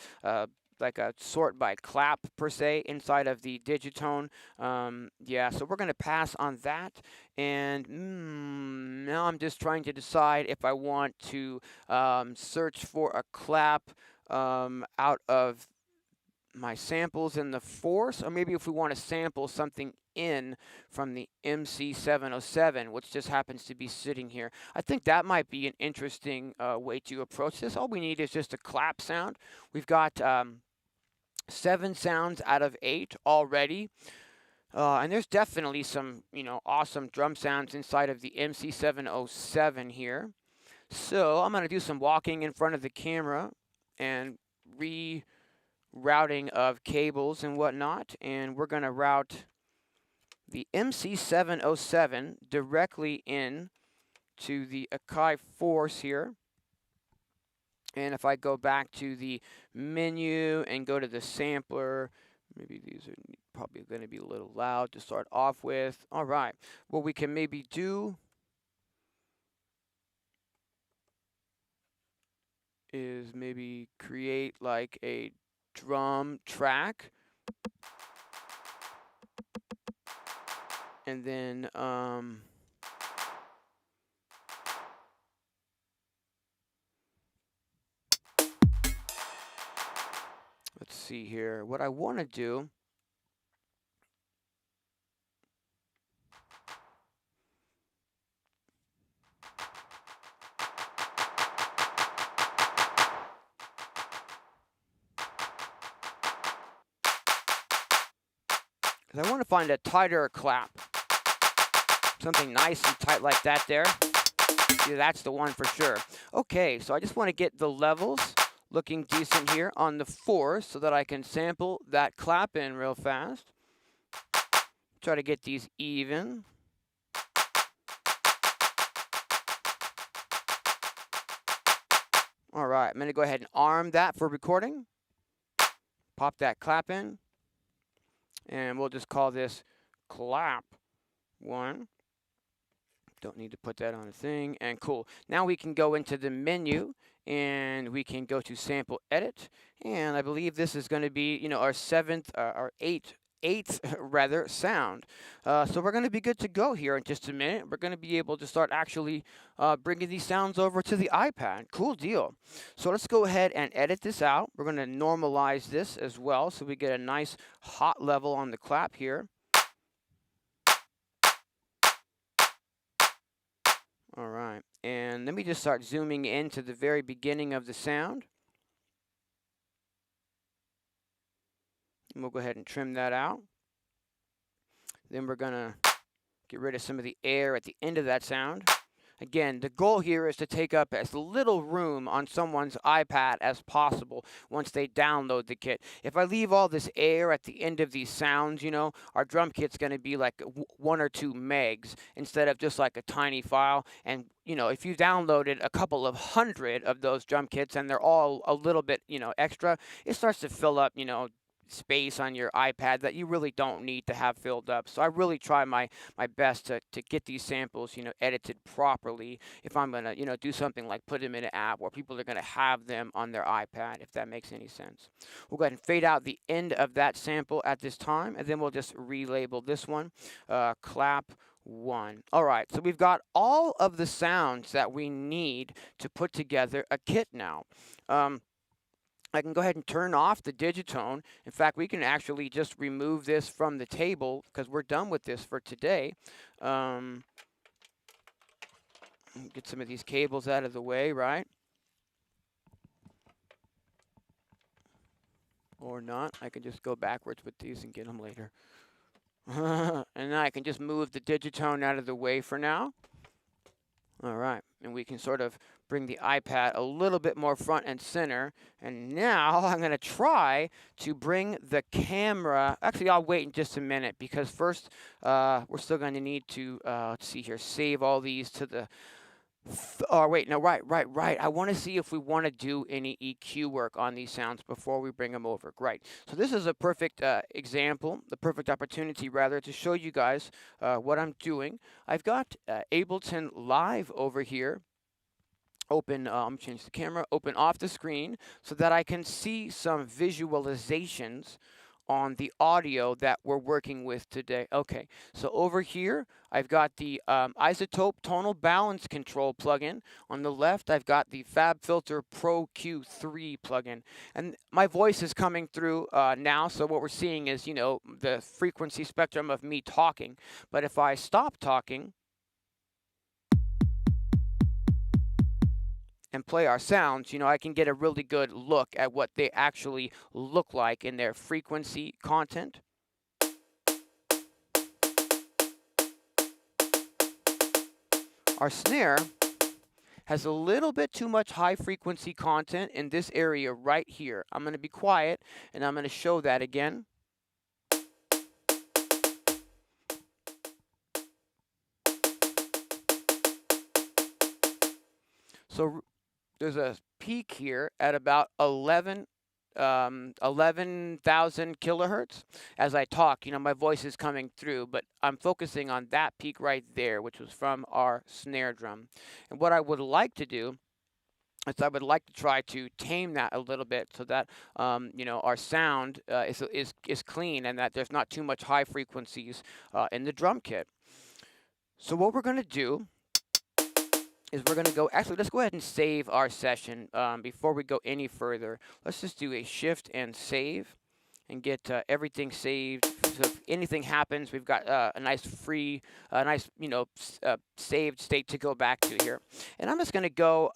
sort by clap per se inside of the Digitone. Yeah, so we're going to pass on that. And now I'm just trying to decide if I want to search for a clap out of my samples in the Force, or maybe if we want to sample something in from the MC707, which just happens to be sitting here. I think that might be an interesting way to approach this. All we need is just a clap sound. We've got 7 sounds out of 8 already. And there's definitely some, awesome drum sounds inside of the MC707 here. So I'm going to do some walking in front of the camera and rerouting of cables and whatnot. And we're going to route the MC707 directly in to the Akai Force here. And if I go back to the menu and go to the sampler, maybe these are probably going to be a little loud to start off with. All right, what we can maybe do is maybe create like a drum track And then let's see here. What I want to do, is I want to find a tighter clap. Something nice and tight like that there. Yeah, that's the one for sure. Okay, so I just want to get the levels looking decent here on the 4 so that I can sample that clap in real fast. Try to get these even. All right, I'm going to go ahead and arm that for recording. Pop that clap in. And we'll just call this clap 1. Don't need to put that on a thing. And cool. Now we can go into the menu and we can go to sample edit. And I believe this is going to be, you know, our 7th, our 8th rather sound. So we're going to be good to go here in just a minute. We're going to be able to start actually bringing these sounds over to the iPad. Cool deal. So let's go ahead and edit this out. We're going to normalize this as well so we get a nice hot level on the clap here. All right, and let me just start zooming into the very beginning of the sound. And we'll go ahead and trim that out. Then we're gonna get rid of some of the air at the end of that sound. Again, the goal here is to take up as little room on someone's iPad as possible once they download the kit. If I leave all this air at the end of these sounds, you know, our drum kit's going to be like 1 or 2 megs instead of just like a tiny file. And, you know, if you downloaded a couple of hundred of those drum kits and they're all a little bit, you know, extra, it starts to fill up, you know, space on your iPad that you really don't need to have filled up. So I really try my best to get these samples, you know, edited properly if I'm going to, you know, do something like put them in an app where people are going to have them on their iPad, if that makes any sense. We'll go ahead and fade out the end of that sample at this time, and then we'll just relabel this one, clap 1. All right, so we've got all of the sounds that we need to put together a kit now. I can go ahead and turn off the digitone. In fact, we can actually just remove this from the table because we're done with this for today. Get some of these cables out of the way, right? Or not. I can just go backwards with these and get them later. And now I can just move the digitone out of the way for now. All right, and we can sort of bring the iPad a little bit more front and center. And now I'm going to try to bring the camera. Actually, I'll wait in just a minute because first we're still going to need to, let's see here, save all these to the... Oh, wait, no, right. I want to see if we want to do any EQ work on these sounds before we bring them over. Right. So this is a perfect example, the perfect opportunity, rather, to show you guys what I'm doing. I've got Ableton Live over here. Open, I'm change the camera, open off the screen so that I can see some visualizations on the audio that we're working with today. Okay, so over here, I've got the Isotope Tonal Balance Control plugin. On the left, I've got the FabFilter Pro Q3 plugin. And my voice is coming through now, so what we're seeing is, you know, the frequency spectrum of me talking. But if I stop talking and play our sounds, you know, I can get a really good look at what they actually look like in their frequency content. Our snare has a little bit too much high frequency content in this area right here. I'm going to be quiet and I'm going to show that again. So there's a peak here at about 11,000 kilohertz. As I talk, you know, my voice is coming through, but I'm focusing on that peak right there, which was from our snare drum. And what I would like to do is I would like to try to tame that a little bit so that, you know, our sound is clean and that there's not too much high frequencies in the drum kit. So what we're going to do is we're going to go, actually, let's go ahead and save our session before we go any further. Let's just do a shift and save and get everything saved. So if anything happens, we've got a nice free, nice, saved state to go back to here. And I'm just going to go,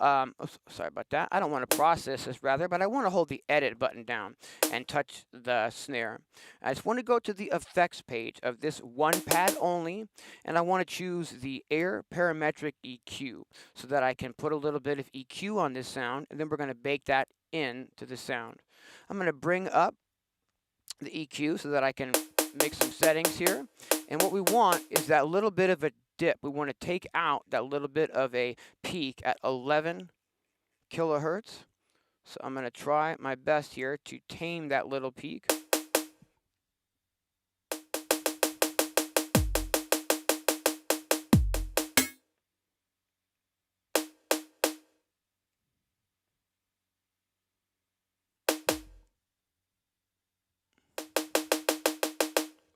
sorry about that. I don't want to process this rather, but I want to hold the edit button down and touch the snare. I just want to go to the effects page of this one pad only, and I want to choose the air parametric EQ so that I can put a little bit of EQ on this sound, and then we're going to bake that into the sound. I'm going to bring up the EQ so that I can make some settings here. And what we want is that little bit of a dip. We want to take out that little bit of a peak at 11 kilohertz. So I'm going to try my best here to tame that little peak.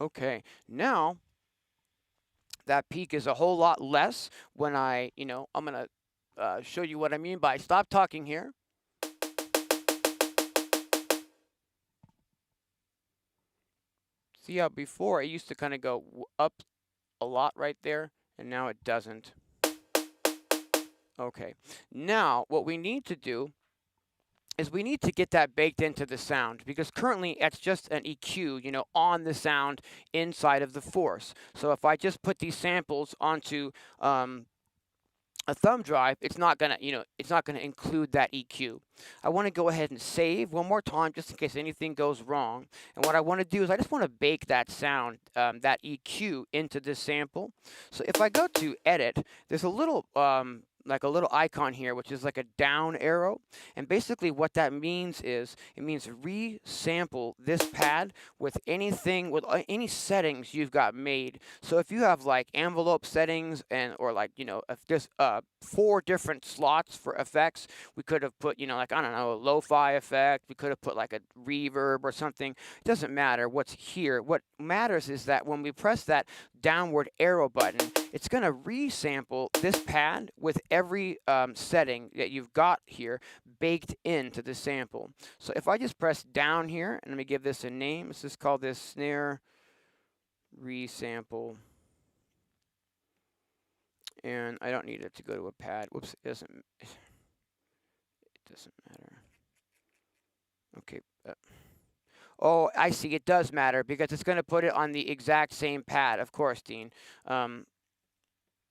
Okay, now that peak is a whole lot less when I'm going to show you what I mean by stop talking here. See how before it used to kind of go up a lot right there, and now it doesn't. Okay, now what we need to do is we need to get that baked into the sound, because currently it's just an EQ, on the sound inside of the force. So if I just put these samples onto a thumb drive, it's not gonna, it's not gonna include that EQ. I want to go ahead and save one more time just in case anything goes wrong. And what I want to do is I just want to bake that sound, that EQ into this sample. So if I go to edit, there's a little like a little icon here, which is like a down arrow. And basically what that means is, it means resample this pad with anything, with any settings you've got made. So if you have like envelope settings or like, if there's 4 different slots for effects, we could have put, like, I don't know, a lo-fi effect. We could have put like a reverb or something. It doesn't matter what's here. What matters is that when we press that downward arrow button, it's going to resample this pad with every setting that you've got here baked into the sample. So if I just press down here, and let me give this a name. Let's just call this snare resample. And I don't need it to go to a pad. Whoops, it doesn't matter. Okay. Oh, I see. It does matter because it's going to put it on the exact same pad. Of course, Dean.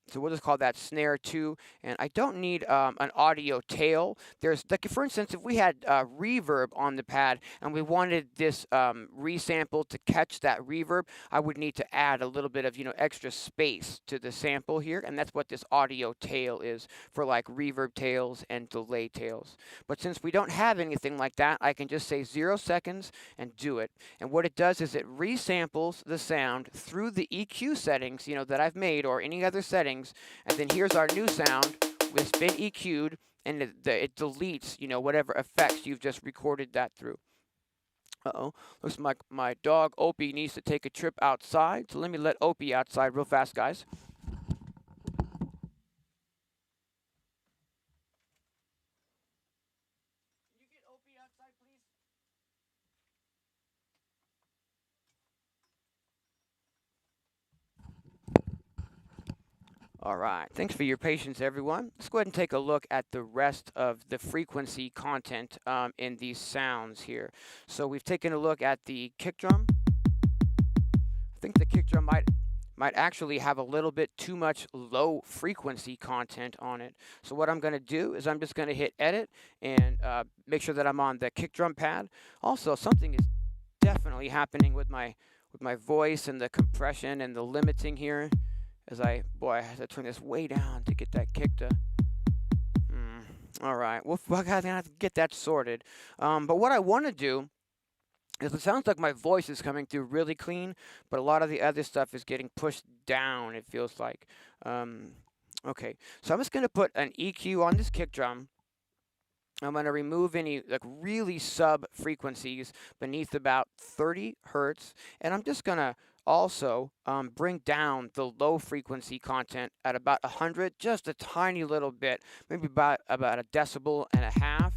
So we'll just call that snare 2, and I don't need an audio tail. There's, like, for instance, if we had reverb on the pad and we wanted this resample to catch that reverb, I would need to add a little bit of, extra space to the sample here, and that's what this audio tail is for, like, reverb tails and delay tails. But since we don't have anything like that, I can just say 0 seconds and do it. And what it does is it resamples the sound through the EQ settings, that I've made, or any other settings. And then here's our new sound. It's been EQ'd, and it deletes, whatever effects you've just recorded that through. Uh-oh. Looks like my dog, Opie, needs to take a trip outside. So let me let Opie outside real fast, guys. Can you get Opie outside, please? All right, thanks for your patience, everyone. Let's go ahead and take a look at the rest of the frequency content in these sounds here. So we've taken a look at the kick drum. I think the kick drum might actually have a little bit too much low frequency content on it. So what I'm going to do is I'm just going to hit edit and make sure that I'm on the kick drum pad. Also, something is definitely happening with my voice and the compression and the limiting here. I have to turn this way down to get that kick to. All right, well, I gotta have to get that sorted. But what I want to do is, it sounds like my voice is coming through really clean, but a lot of the other stuff is getting pushed down, it feels like. Okay, so I'm just gonna put an EQ on this kick drum. I'm going to remove any like really sub frequencies beneath about 30 hertz, and I'm just going to Also, bring down the low frequency content at about 100, just a tiny little bit, maybe about a decibel and a half.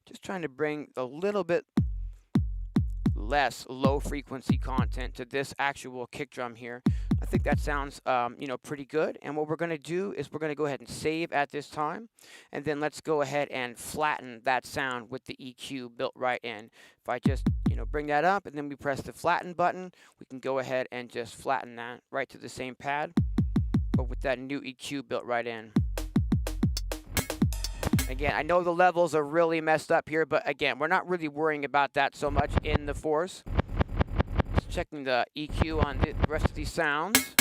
Just trying to bring a little bit less low frequency content to this actual kick drum here. I think that sounds, pretty good. And what we're going to do is we're going to go ahead and save at this time. And then let's go ahead and flatten that sound with the EQ built right in. If I just, bring that up and then we press the flatten button, we can go ahead and just flatten that right to the same pad, but with that new EQ built right in. Again, I know the levels are really messed up here, but again, we're not really worrying about that so much in the Force. Just checking the EQ on the rest of these sounds.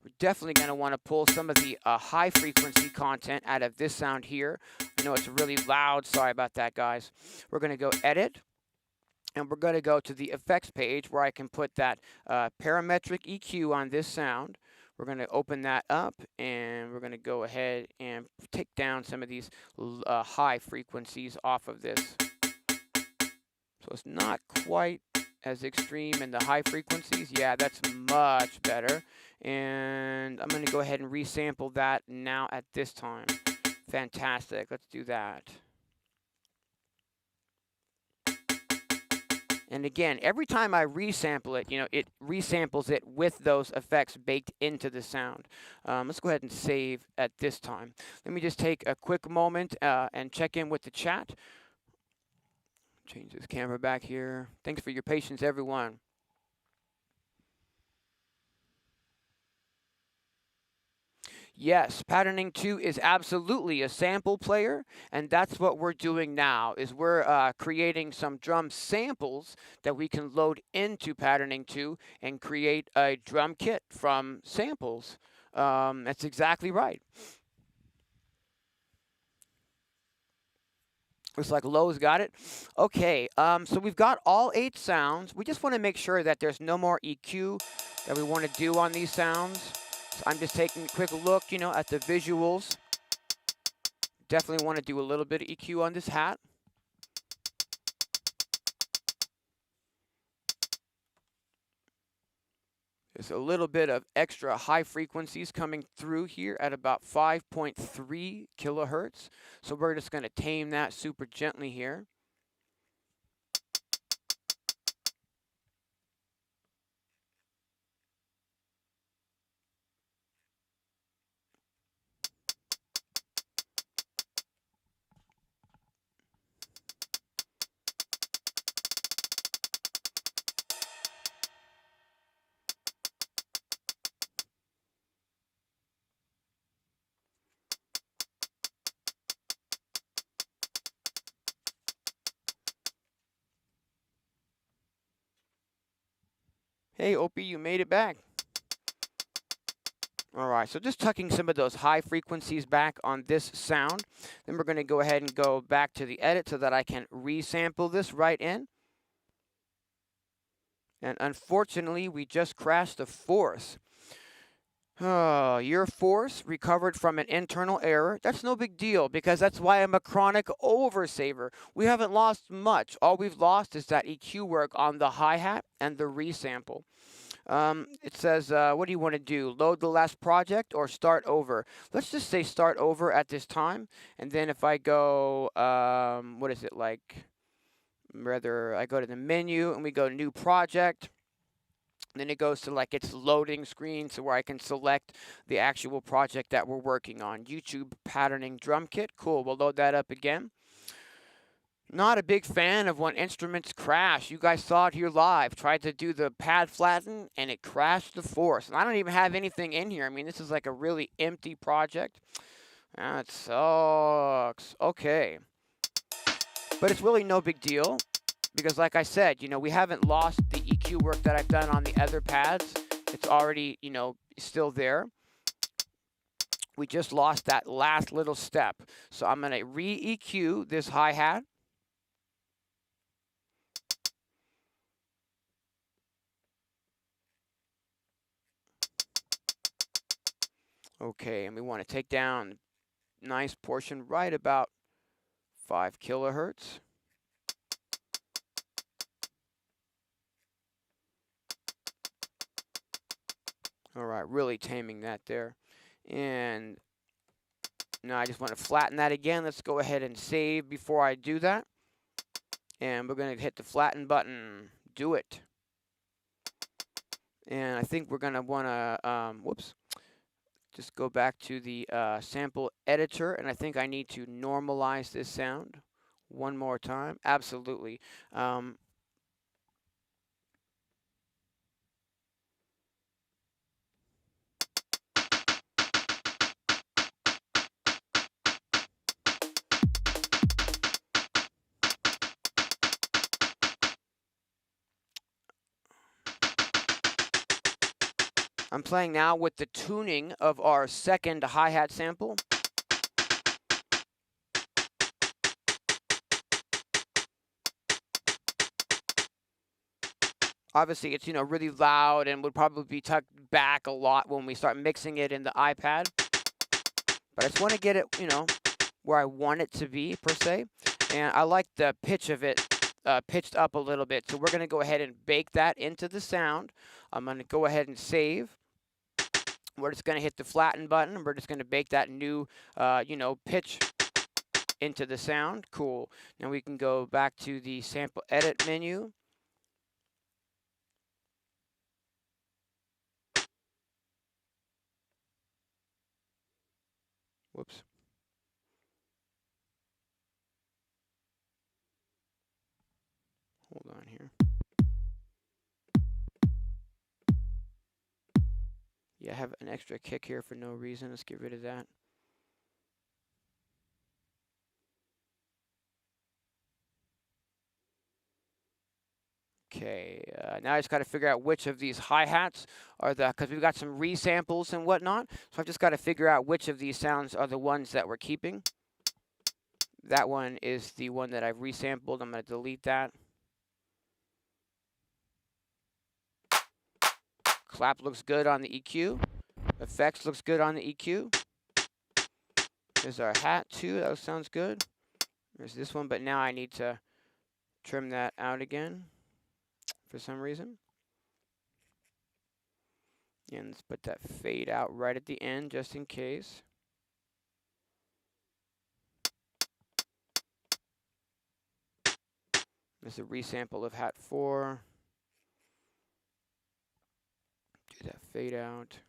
We're definitely going to want to pull some of the high frequency content out of this sound here. I know it's really loud. Sorry about that, guys. We're going to go edit, and we're going to go to the effects page where I can put that parametric EQ on this sound. We're going to open that up, and we're going to go ahead and take down some of these high frequencies off of this. So it's not quite as extreme in the high frequencies. Yeah, that's much better. And I'm going to go ahead and resample that now at this time. Fantastic. Let's do that. And again, every time I resample it, it resamples it with those effects baked into the sound. Let's go ahead and save at this time. Let me just take a quick moment and check in with the chat. Change this camera back here. Thanks for your patience, everyone. Yes, Patterning 2 is absolutely a sample player, and that's what we're doing now, is we're creating some drum samples that we can load into Patterning 2 and create a drum kit from samples. That's exactly right. Looks like Lowe's got it. Okay, so we've got all 8 sounds. We just want to make sure that there's no more EQ that we want to do on these sounds. So I'm just taking a quick look, at the visuals. Definitely want to do a little bit of EQ on this hat. There's a little bit of extra high frequencies coming through here at about 5.3 kilohertz. So we're just going to tame that super gently here. Hey, Opie, you made it back. All right, so just tucking some of those high frequencies back on this sound. Then we're going to go ahead and go back to the edit so that I can resample this right in. And unfortunately, we just crashed the Force. Oh, your Force recovered from an internal error. That's no big deal because that's why I'm a chronic oversaver. We haven't lost much. All we've lost is that EQ work on the hi-hat and the resample. It says, what do you want to do? Load the last project or start over? Let's just say start over at this time. And then if I go, what is it like? Rather, I go to the menu and we go new project. Then it goes to like its loading screen, so where I can select the actual project that we're working on. YouTube patterning drum kit. Cool, we'll load that up again. Not a big fan of when instruments crash. You guys saw it here live. Tried to do the pad flatten and it crashed the Force. And I don't even have anything in here. I mean, this is like a really empty project. That sucks. Okay. But it's really no big deal. Because like I said, we haven't lost the EQ work that I've done on the other pads. It's already, still there. We just lost that last little step. So I'm going to re-EQ this hi-hat. Okay, and we want to take down a nice portion right about 5 kilohertz. All right, really taming that there. And now I just want to flatten that again. Let's go ahead and save before I do that. And we're going to hit the flatten button. Do it. And I think we're going to want to, whoops, just go back to the sample editor. And I think I need to normalize this sound one more time. Absolutely. I'm playing now with the tuning of our second hi-hat sample. Obviously, it's, really loud and would probably be tucked back a lot when we start mixing it in the iPad. But I just want to get it, where I want it to be, per se. And I like the pitch of it pitched up a little bit. So we're going to go ahead and bake that into the sound. I'm going to go ahead and save. We're just going to hit the flatten button. And we're just going to bake that new, pitch into the sound. Cool. Now we can go back to the sample edit menu. Whoops. Hold on here. Yeah, I have an extra kick here for no reason. Let's get rid of that. Okay, now I just got to figure out which of these hi-hats are because we've got some resamples and whatnot. So I've just got to figure out which of these sounds are the ones that we're keeping. That one is the one that I've resampled. I'm going to delete that. Clap looks good on the EQ. Effects looks good on the EQ. There's our hat too. That sounds good. There's this one, but now I need to trim that out again for some reason. And let's put that fade out right at the end just in case. There's a resample of hat 4. Do that fade out.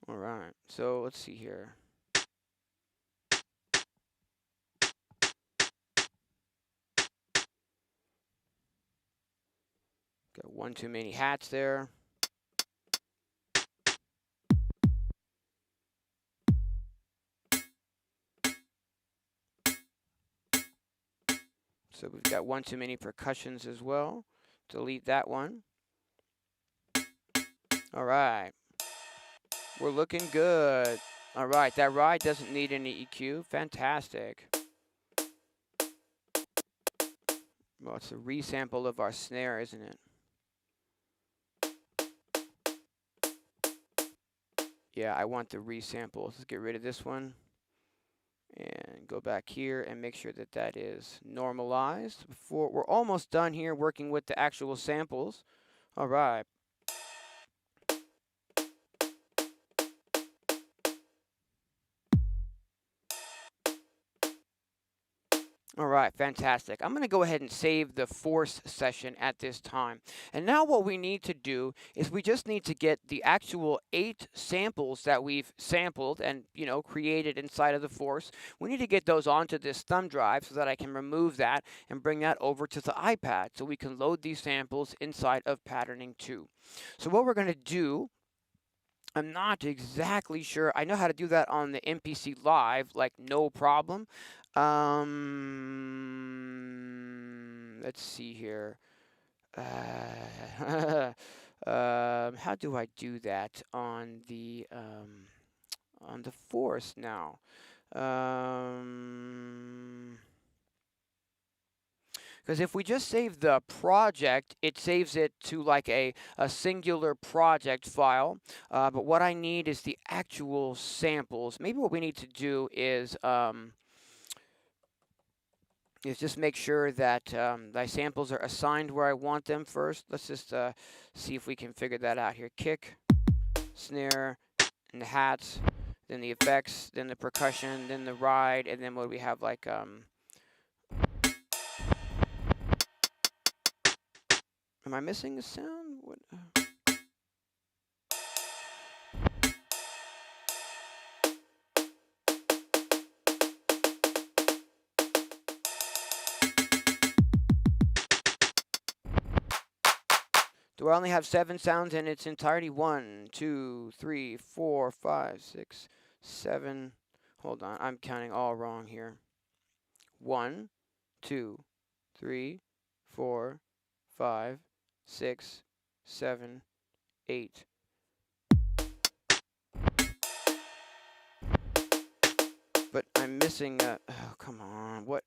All right, so let's see here. Got one too many hats there. So we've got one too many percussions as well. Delete that one. All right. We're looking good. All right, that ride doesn't need any EQ. Fantastic. Well, it's a resample of our snare, isn't it? Yeah, I want the resample. Let's get rid of this one. And go back here and make sure that that is normalized. We're almost done here working with the actual samples. All right. All right, fantastic. I'm going to go ahead and save the force session at this time. And now what we need to do is we just need to get the actual 8 samples that we've sampled and, created inside of the force. We need to get those onto this thumb drive so that I can remove that and bring that over to the iPad so we can load these samples inside of patterning 2. So what we're going to do, I'm not exactly sure. I know how to do that on the MPC Live, like no problem. Let's see here. How do I do that on the Force now? Because if we just save the project, it saves it to like a singular project file. But what I need is the actual samples. Maybe what we need to do is is just make sure that thy samples are assigned where I want them first. Let's just see if we can figure that out here. Kick, snare, and the hats, then the effects, then the percussion, then the ride, and then what do we have, like am I missing a sound? What? Do I only have 7 sounds in its entirety? 1, 2, 3, 4, 5, 6, 7. Hold on, I'm counting all wrong here. 1, 2, 3, 4, 5, 6, 7, 8. But I'm missing a. Oh, come on. What?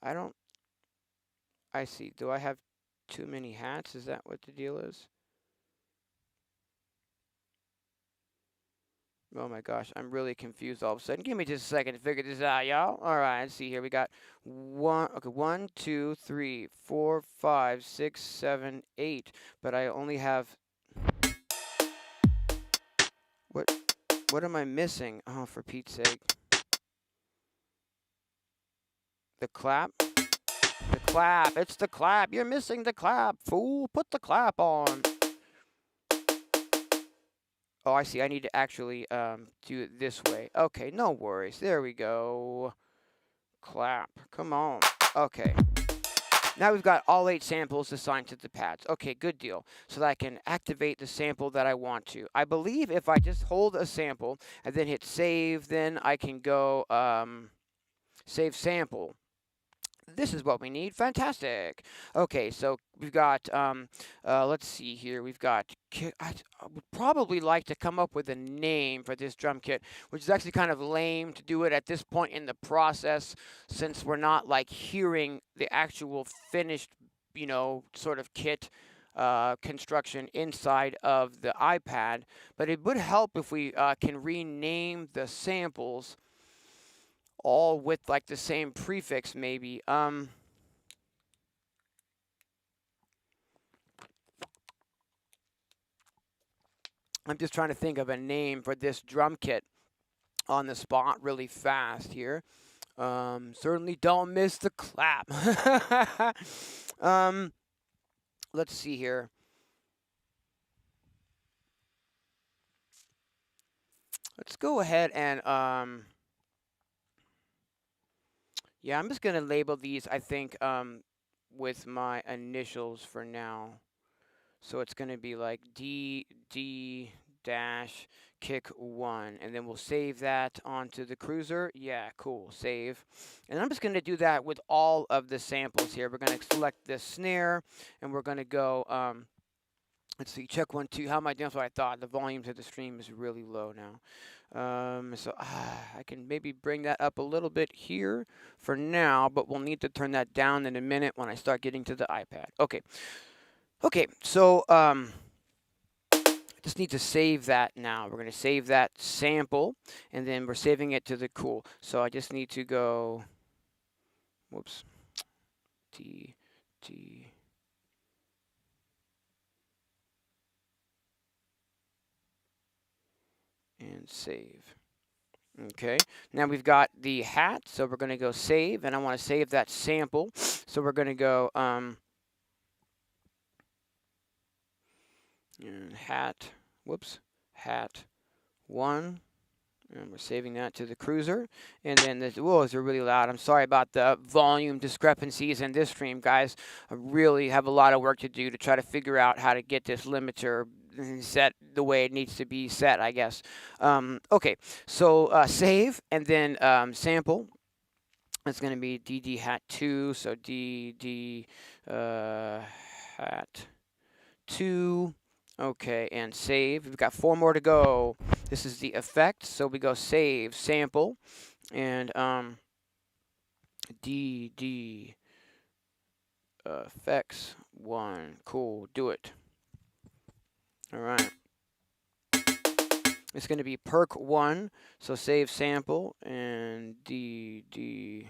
I don't. I see. Do I have too many hats? Is that what the deal is? Oh my gosh, I'm really confused all of a sudden. Give me just a second to figure this out, y'all. All right, let's see here. We got 1, 2, 3, 4, 5, 6, 7, 8. But I only have. What am I missing? Oh, for Pete's sake. The clap? The clap. It's the clap. You're missing the clap, fool. Put the clap on. Oh, I see. I need to actually do it this way. Okay, no worries. There we go. Clap. Come on. Okay. Now we've got all 8 samples assigned to the pads. Okay, good deal. So that I can activate the sample that I want to. I believe if I just hold a sample and then hit save, then I can go save sample. This is what we need. Fantastic. Okay, so we've got, let's see here. We've got, I would probably like to come up with a name for this drum kit, which is actually kind of lame to do it at this point in the process, since we're not like hearing the actual finished, sort of kit construction inside of the iPad. But it would help if we can rename the samples all with like the same prefix, maybe. I'm just trying to think of a name for this drum kit on the spot really fast here. Certainly don't miss the clap. Let's see here. Let's go ahead and yeah, I'm just gonna label these, I think, with my initials for now. So it's gonna be like D dash kick 1, and then we'll save that onto the cruiser. Yeah, cool, save. And I'm just gonna do that with all of the samples here. We're gonna select the snare, and we're gonna go, let's see, check 1, 2. How am I doing? That's what I thought. The volume to the stream is really low now. So I can maybe bring that up a little bit here for now, but we'll need to turn that down in a minute when I start getting to the iPad. Okay, so I just need to save that now. We're going to save that sample, and then we're saving it to the cool. So I just need to go, whoops, D, and save. Okay, now we've got the hat, so we're going to go save, and I want to save that sample. So we're going to go and hat 1, and we're saving that to the cruiser. And then this, whoa, these are really loud. I'm sorry about the volume discrepancies in this stream, guys. I really have a lot of work to do to try to figure out how to get this limiter set the way it needs to be set, I guess. Okay, so save, and then sample. It's going to be DD hat 2, so DD hat 2. Okay, and save. We've got 4 more to go. This is the effect, so we go save, sample, and DD effects 1. Cool, do it. All right. It's going to be perk 1. So save sample and D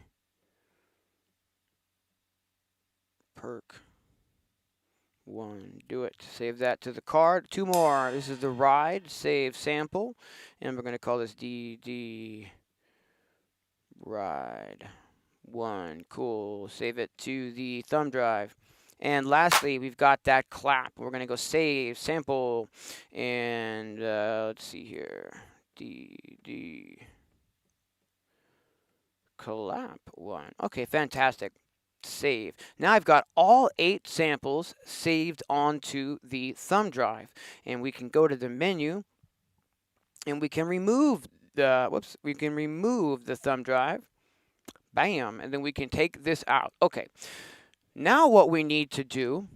perk 1. Do it. Save that to the card. 2 more. This is the ride. Save sample. And we're going to call this D ride 1. Cool. Save it to the thumb drive. And lastly, we've got that clap. We're going to go save sample. And let's see here. D clap 1. Okay, fantastic. Save. Now I've got all 8 samples saved onto the thumb drive, and we can go to the menu and we can remove the thumb drive. Bam, and then we can take this out. Okay. Now what we need to do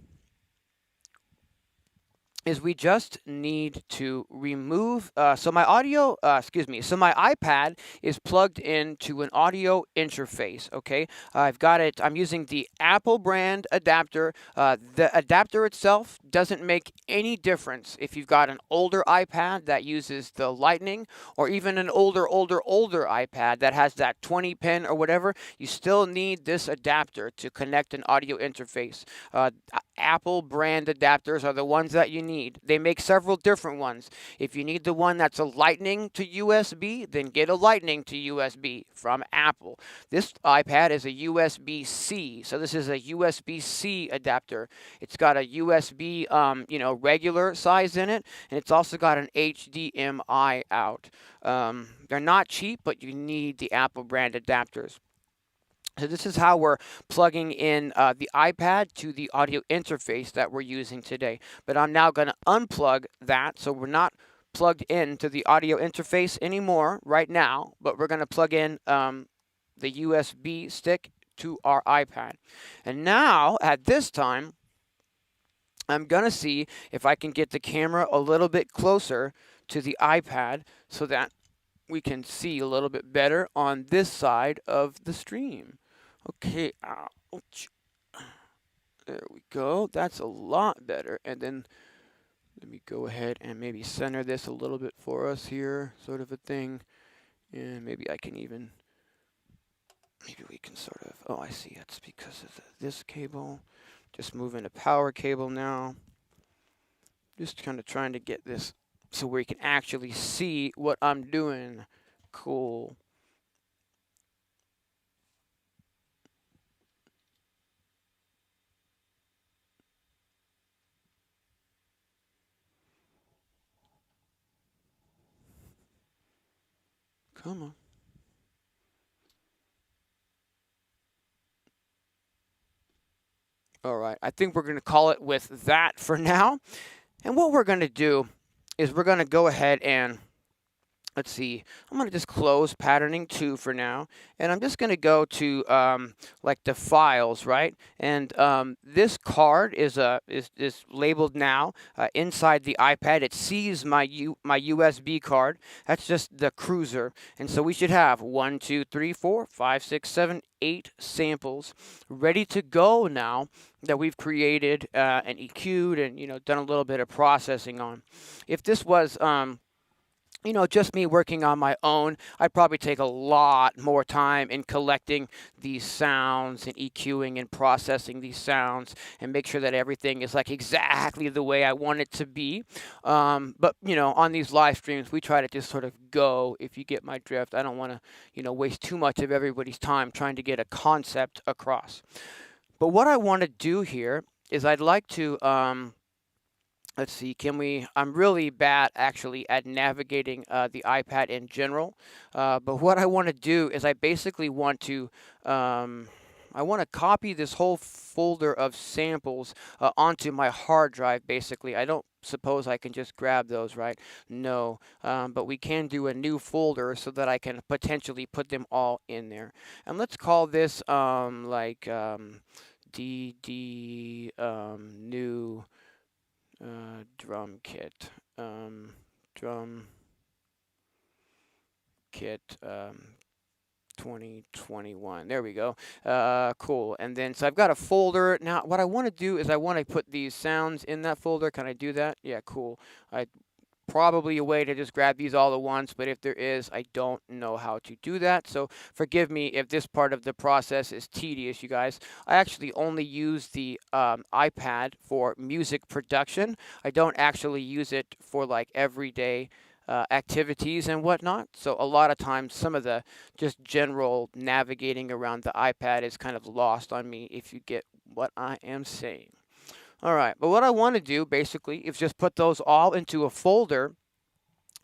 is we just need to remove, so my iPad is plugged into an audio interface, okay? I've got it, I'm using the Apple brand adapter. The adapter itself doesn't make any difference if you've got an older iPad that uses the Lightning, or even an older iPad that has that 20 pin or whatever. You still need this adapter to connect an audio interface. Apple brand adapters are the ones that you need. They make several different ones. If you need the one that's a Lightning to USB, then get a Lightning to USB from Apple. This iPad is a USB-C, so this is a USB-C adapter. It's got a USB, regular size in it, and it's also got an HDMI out. They're not cheap, but you need the Apple brand adapters. So this is how we're plugging in the iPad to the audio interface that we're using today. But I'm now going to unplug that, so we're not plugged into the audio interface anymore right now, but we're going to plug in the USB stick to our iPad. And now, at this time, I'm going to see if I can get the camera a little bit closer to the iPad so that we can see a little bit better on this side of the stream. Okay, ouch. There we go. That's a lot better. And then let me go ahead and maybe center this a little bit for us here, sort of a thing. And maybe I can even, maybe we can sort of, oh, I see. It's because of this cable. Just moving a power cable now. Just kind of trying to get this so we can actually see what I'm doing. Cool. Come on. All right, I think we're going to call it with that for now. And what we're going to do is we're going to go ahead and, let's see, I'm going to just close patterning 2 for now. And I'm just going to go to like the files, right? And this card is labeled now inside the iPad. It sees my USB card. That's just the cruiser. And so we should have 1, 2, 3, 4, 5, 6, 7, 8 samples ready to go now that we've created and EQ'd and done a little bit of processing on. If this was just me working on my own, I'd probably take a lot more time in collecting these sounds and EQing and processing these sounds and make sure that everything is like exactly the way I want it to be. But on these live streams, we try to just sort of go, if you get my drift. I don't want to, waste too much of everybody's time trying to get a concept across. But what I want to do here is I'd like to, let's see, I'm really bad actually at navigating the iPad in general. But what I want to do is I basically want to, I want to copy this whole folder of samples onto my hard drive, basically. I don't suppose I can just grab those, right? No, but we can do a new folder so that I can potentially put them all in there. And let's call this new drum kit, drum kit 2021. There we go. Cool. And then so I've got a folder. Now what I want to do is I want to put these sounds in that folder. Can I do that? Yeah, cool. probably a way to just grab these all at once, but if there is, I don't know how to do that. So forgive me if this part of the process is tedious, you guys. I actually only use the iPad for music production. I don't actually use it for like everyday activities and whatnot. So a lot of times, some of the just general navigating around the iPad is kind of lost on me, if you get what I am saying. All right, but what I want to do basically is just put those all into a folder,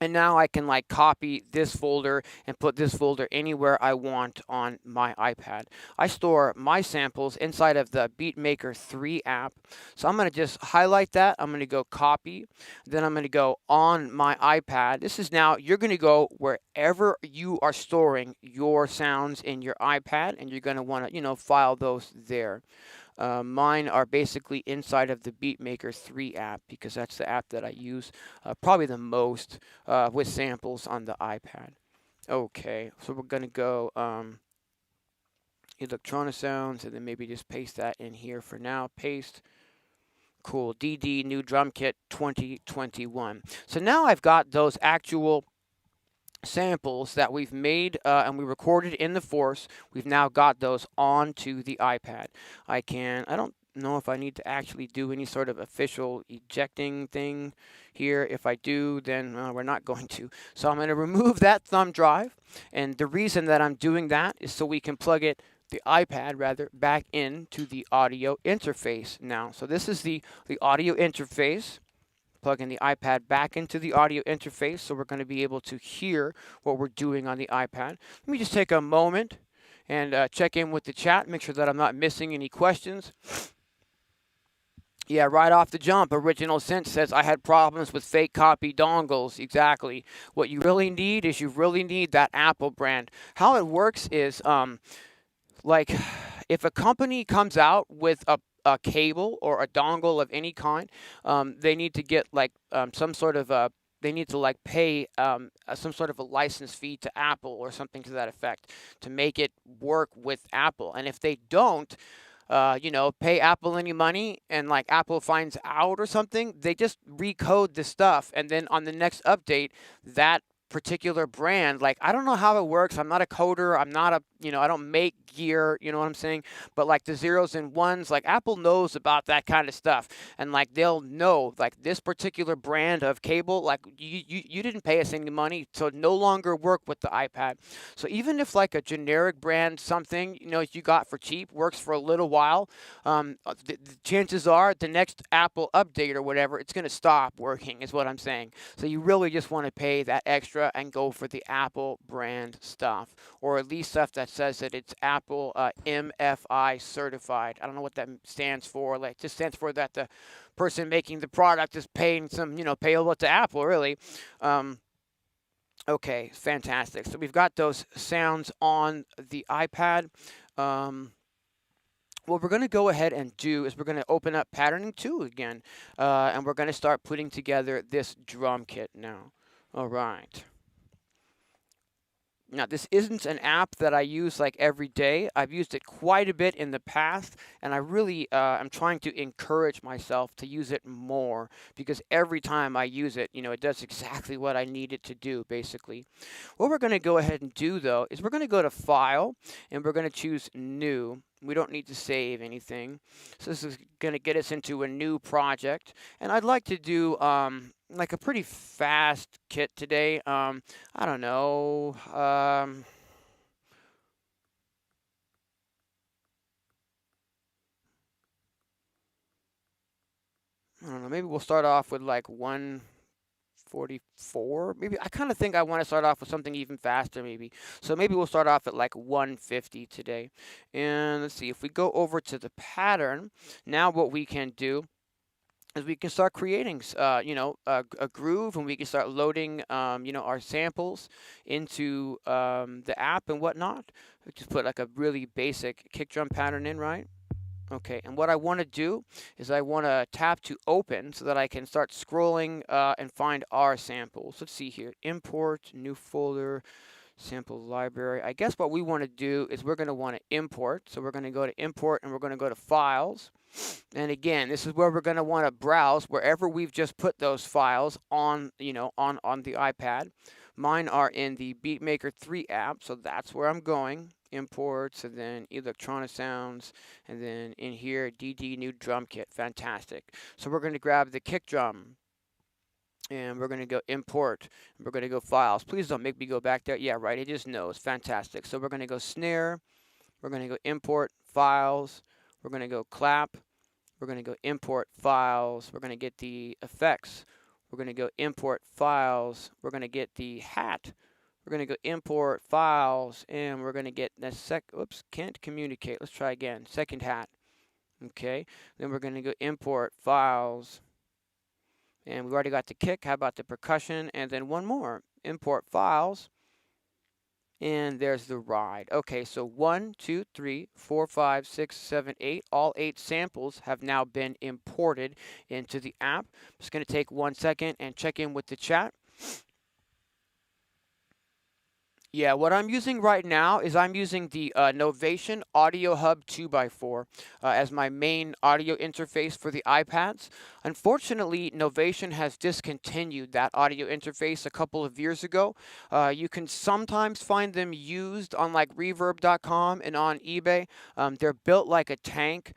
and now I can like copy this folder and put this folder anywhere I want on my iPad. I store my samples inside of the Beatmaker 3 app. So I'm going to just highlight that. I'm going to go copy. Then I'm going to go on my iPad. This is now, you're going to go wherever you are storing your sounds in your iPad, and you're going to want to, file those there. Mine are basically inside of the Beatmaker 3 app, because that's the app that I use probably the most with samples on the iPad. Okay, so we're going to go Electronisounds, and then maybe just paste that in here for now. Paste. Cool. DD New Drum Kit 2021. So now I've got those actual samples that we've made and we recorded in the Force. We've now got those onto the iPad. I don't know if I need to actually do any sort of official ejecting thing here. If I do, then we're not going to. So I'm going to remove that thumb drive, and the reason that I'm doing that is so we can plug the iPad rather back into the audio interface now. So this is the audio interface. Plugging the iPad back into the audio interface, so we're going to be able to hear what we're doing on the iPad. Let me just take a moment and check in with the chat, make sure that I'm not missing any questions. Yeah, right off the jump, Original Synth says, I had problems with fake copy dongles. Exactly. What you really need is you really need that Apple brand. How it works is, like, if a company comes out with a cable or a dongle of any kind, they need to get like some sort of they need to like pay some sort of a license fee to Apple or something to that effect to make it work with Apple. And if they don't, pay Apple any money, and like Apple finds out or something, they just recode the stuff, and then on the next update, that particular brand, like, I don't know how it works. I'm not a coder. I'm not a, I don't make gear, you know what I'm saying? But like the zeros and ones, like Apple knows about that kind of stuff. And like they'll know, like, this particular brand of cable, like you didn't pay us any money, so no longer work with the iPad. So even if like a generic brand something, you got for cheap works for a little while, the chances are the next Apple update or whatever, it's going to stop working, is what I'm saying. So you really just want to pay that extra and go for the Apple brand stuff, or at least stuff that says that it's Apple MFI certified. I don't know what that stands for. Like, it just stands for that the person making the product is paying some, payable to Apple, really. Okay, fantastic. So we've got those sounds on the iPad. What we're going to go ahead and do is we're going to open up Patterning 2 again, and we're going to start putting together this drum kit now. All right. Now, this isn't an app that I use like every day. I've used it quite a bit in the past, and I really am trying to encourage myself to use it more, because every time I use it, it does exactly what I need it to do, basically. What we're going to go ahead and do, though, is we're going to go to File, and we're going to choose New. We don't need to save anything. So this is going to get us into a new project, and I'd like to do like a pretty fast kit today. I don't know. I don't know. Maybe we'll start off with like 144. Maybe I kind of think I want to start off with something even faster, maybe. So maybe we'll start off at like 150 today. And let's see, if we go over to the pattern, now what we can do is we can start creating, a groove, and we can start loading, our samples into the app and whatnot. We just put like a really basic kick drum pattern in, right? Okay, and what I want to do is I want to tap to open so that I can start scrolling and find our samples. Let's see here. Import, new folder, sample library. I guess what we want to do is we're going to want to import. So we're going to go to import, and we're going to go to files. And again, this is where we're going to want to browse wherever we've just put those files on, on the iPad. Mine are in the Beatmaker 3 app, so that's where I'm going. Imports, and then Electronisounds, and then in here, DD new drum kit. Fantastic. So we're going to grab the kick drum, and we're going to go import, and we're going to go files. Please don't make me go back there. Yeah, right, it just knows. Fantastic. So we're going to go snare, we're going to go import files, we're going to go clap, we're going to go import files, we're going to get the effects, we're going to go import files, we're going to get the hat, we're going to go import files, and we're going to get the oops, can't communicate. Let's try again. Second hat. Okay. Then we're going to go import files, and we've already got the kick. How about the percussion? And then one more. Import files, and there's the ride. Okay, so 1, 2, 3, 4, 5, 6, 7, 8. All 8 samples have now been imported into the app. I'm just going to take 1 second and check in with the chat. Yeah, what I'm using right now is I'm using the Novation Audio Hub 2x4 as my main audio interface for the iPads. Unfortunately, Novation has discontinued that audio interface a couple of years ago. You can sometimes find them used on like reverb.com and on eBay. They're built like a tank.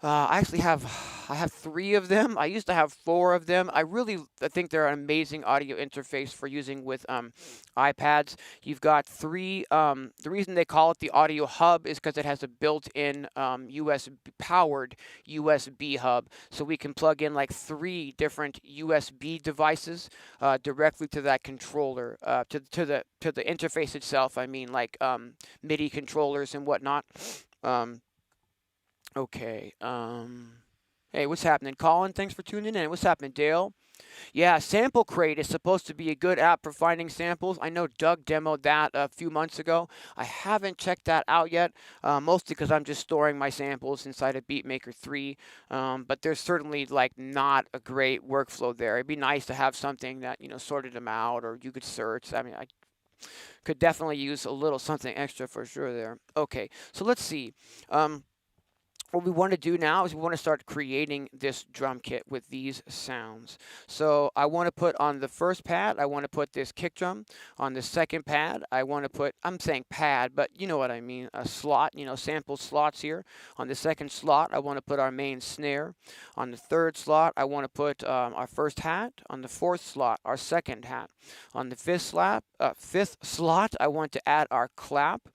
I actually have 3 of them. I used to have 4 of them. I think they're an amazing audio interface for using with iPads. You've got 3. The reason they call it the Audio Hub is because it has a built-in powered USB hub, so we can plug in like 3 different USB devices directly to that controller, to the interface itself. I mean, like MIDI controllers and whatnot. Okay. Hey, what's happening? Colin, thanks for tuning in. What's happening, Dale? Yeah, Sample Crate is supposed to be a good app for finding samples. I know Doug demoed that a few months ago. I haven't checked that out yet, mostly because I'm just storing my samples inside of Beatmaker 3. But there's certainly like not a great workflow there. It'd be nice to have something that, sorted them out, or you could search. I mean, I could definitely use a little something extra for sure there. Okay, so let's see. What we want to do now is we want to start creating this drum kit with these sounds. So I want to put on the first pad, I want to put this kick drum. On the second pad, I want to put, I'm saying pad, but you know what I mean, a slot, sample slots here. On the second slot, I want to put our main snare. On the third slot, I want to put our first hat. On the fourth slot, our second hat. On the fifth slot, I want to add our clap.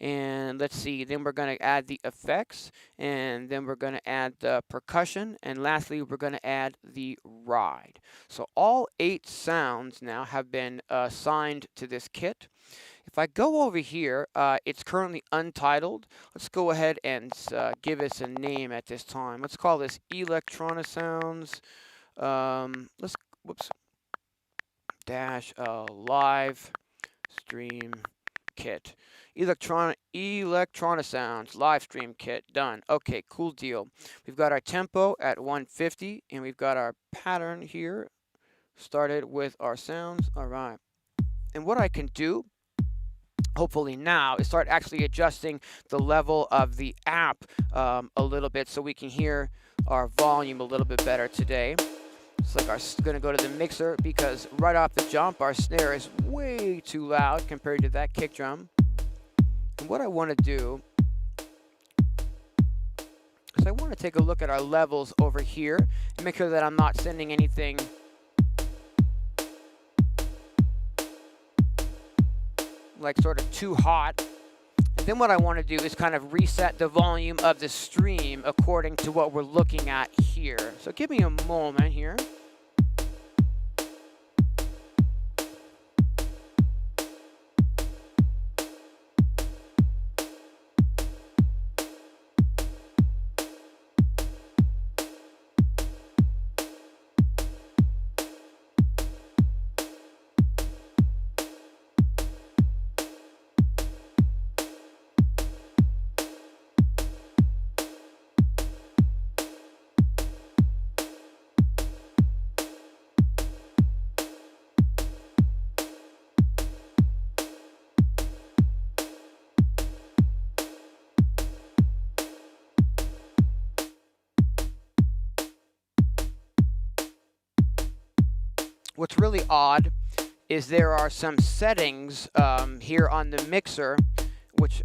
And let's see, then we're going to add the effects, and then we're going to add the percussion, and lastly, we're going to add the ride. So all 8 sounds now have been assigned to this kit. If I go over here, it's currently untitled. Let's go ahead and give us a name at this time. Let's call this Electronisounds. Dash live stream kit. Electronisounds live stream kit done. Okay, cool deal. We've got our tempo at 150, and we've got our pattern here started with our sounds. All right. And what I can do, hopefully now, is start actually adjusting the level of the app a little bit so we can hear our volume a little bit better today. It's like I'm going to go to the mixer because right off the jump, our snare is way too loud compared to that kick drum. And what I want to do is I want to take a look at our levels over here and make sure that I'm not sending anything like sort of too hot. And then what I want to do is kind of reset the volume of the stream according to what we're looking at here. So give me a moment here. what's really odd is there are some settings here on the mixer, which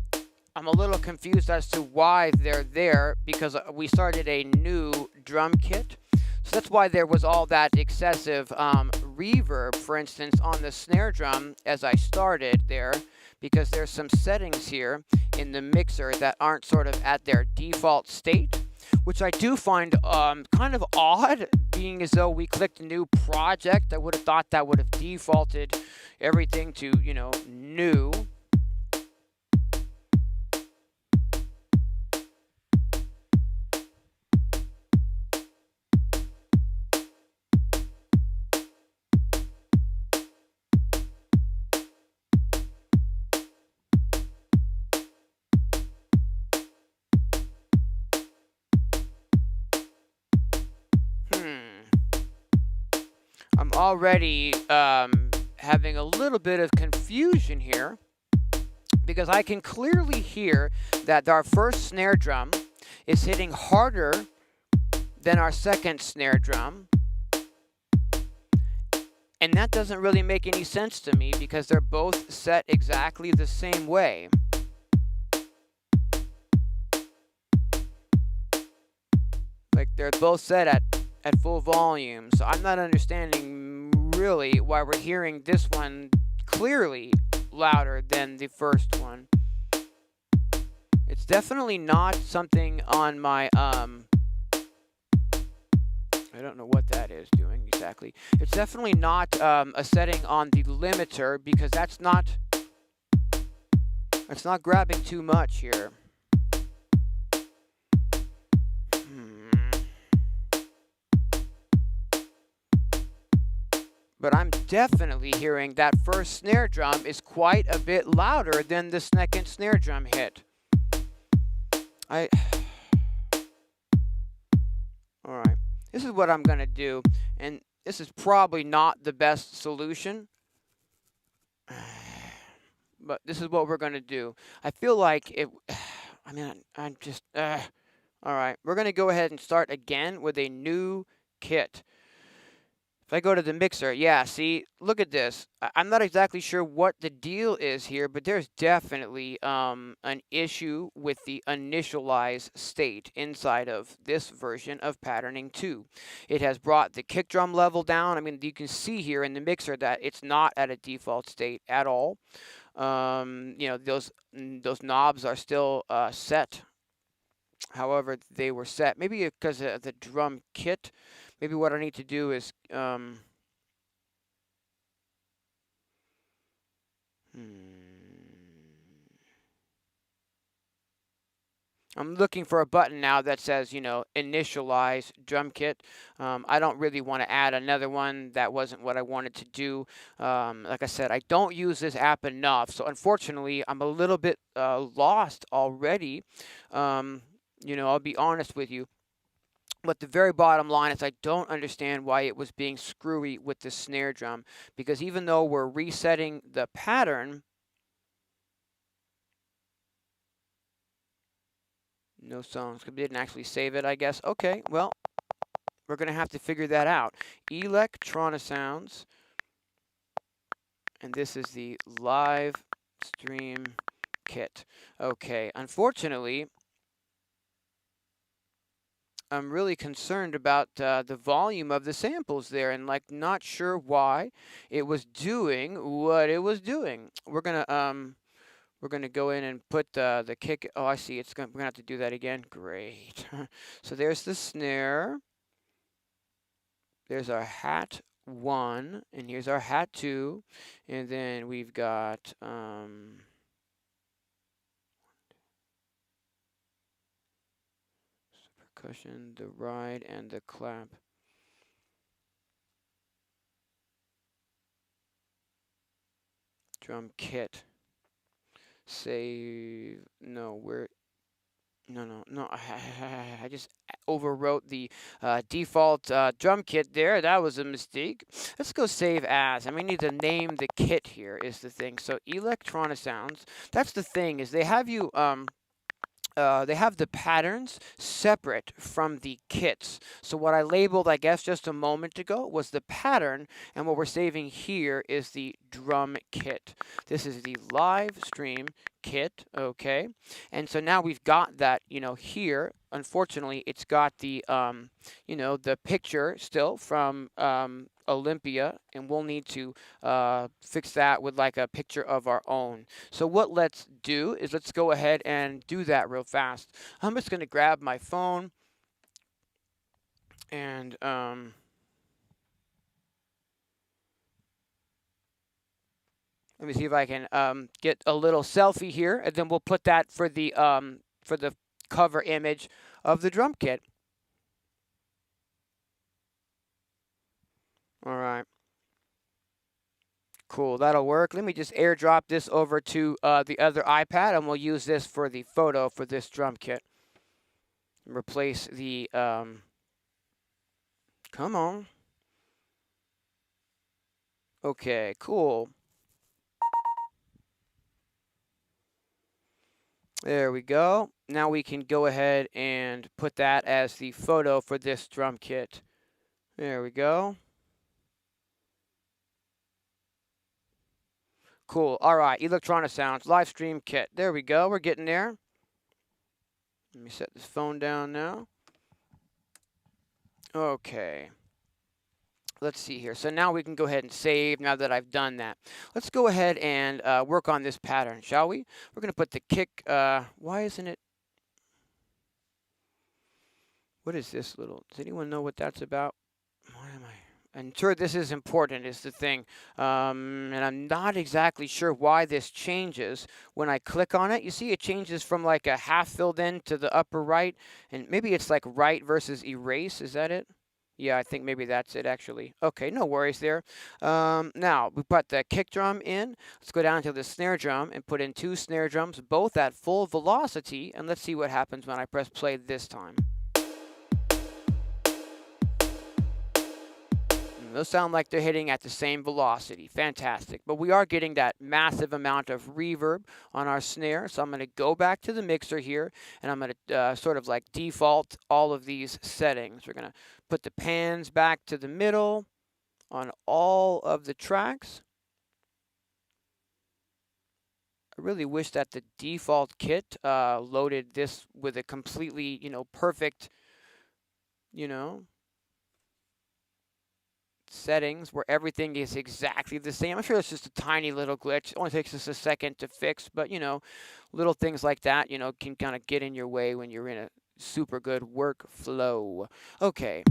I'm a little confused as to why they're there, because we started a new drum kit. So that's why there was all that excessive reverb, for instance, on the snare drum as I started there, because there's some settings here in the mixer that aren't sort of at their default state, which I do find kind of odd, being as though we clicked a new project. I would have thought that would have defaulted everything to, new. I'm already having a little bit of confusion here, because I can clearly hear that our first snare drum is hitting harder than our second snare drum. And that doesn't really make any sense to me, because they're both set exactly the same way. Like, they're both set at full volume. So I'm not understanding really why we're hearing this one clearly louder than the first one. It's definitely not something on my I don't know what that is doing exactly. It's definitely not a setting on the limiter, because that's not grabbing too much here. But I'm definitely hearing that first snare drum is quite a bit louder than the second snare drum hit. Alright, this is what I'm going to do, and this is probably not the best solution, but this is what we're going to do. I feel like I'm just, alright, we're going to go ahead and start again with a new kit. If I go to the mixer, yeah, see, look at this. I'm not exactly sure what the deal is here, but there's definitely an issue with the initialize state inside of this version of patterning 2. It has brought the kick drum level down. I mean, you can see here in the mixer that it's not at a default state at all. Those knobs are still set. However, they were set. Maybe because of the drum kit. Maybe what I need to do is, I'm looking for a button now that says, initialize drum kit. I don't really want to add another one. That wasn't what I wanted to do. Like I said, I don't use this app enough. So unfortunately, I'm a little bit lost already. I'll be honest with you. But the very bottom line is I don't understand why it was being screwy with the snare drum, because even though we're resetting the pattern, no songs, we didn't actually save it, I guess. Okay, well, we're going to have to figure that out. Electronisounds, and this is the live stream kit. Okay, unfortunately, I'm really concerned about the volume of the samples there, and not sure why it was doing what it was doing. We're gonna go in and put the kick. Oh, I see. We're gonna have to do that again. Great. So there's the snare. There's our hat 1, and here's our hat 2, and then we've got percussion, the ride, and the clap. Drum kit. Save. No, no. I just overwrote the default drum kit there. That was a mistake. Let's go save as. And we need to name the kit here is the thing. So Electronisounds. That's the thing, is they have you they have the patterns separate from the kits. So what I labeled, I guess, just a moment ago was the pattern, and what we're saving here is the drum kit. This is the live stream kit, okay? And so now we've got that, here. Unfortunately, it's got the, the picture still from Olympia, and we'll need to fix that with like a picture of our own. So what let's do is let's go ahead and do that real fast. I'm just going to grab my phone and let me see if I can get a little selfie here, and then we'll put that for the cover image of the drum kit. All right. Cool, that'll work. Let me just airdrop this over to the other iPad, and we'll use this for the photo for this drum kit. Replace the, come on. Okay, cool. There we go. Now we can go ahead and put that as the photo for this drum kit. There we go. Cool. All right, Electronisounds live stream kit. There we go. We're getting there. Let me set this phone down now. Okay. Let's see here. So now we can go ahead and save now that I've done that. Let's go ahead and work on this pattern, shall we? We're going to put the kick. Why isn't it? What is this little? Does anyone know what that's about? Why am I? I'm sure this is important, is the thing. And I'm not exactly sure why this changes when I click on it. You see it changes from like a half filled in to the upper right. And maybe it's like right versus erase. Is that it? Yeah, I think maybe that's it, actually. Okay, no worries there. Now, we put the kick drum in. Let's go down to the snare drum and put in 2 snare drums, both at full velocity. And let's see what happens when I press play this time. Those sound like they're hitting at the same velocity. Fantastic. But we are getting that massive amount of reverb on our snare. So I'm going to go back to the mixer here, and I'm going to sort of like default all of these settings. We're going to put the pans back to the middle on all of the tracks. I really wish that the default kit loaded this with a completely, perfect, settings where everything is exactly the same. I'm sure it's just a tiny little glitch. It only takes us a second to fix, but little things like that, can kind of get in your way when you're in a super good workflow. Okay.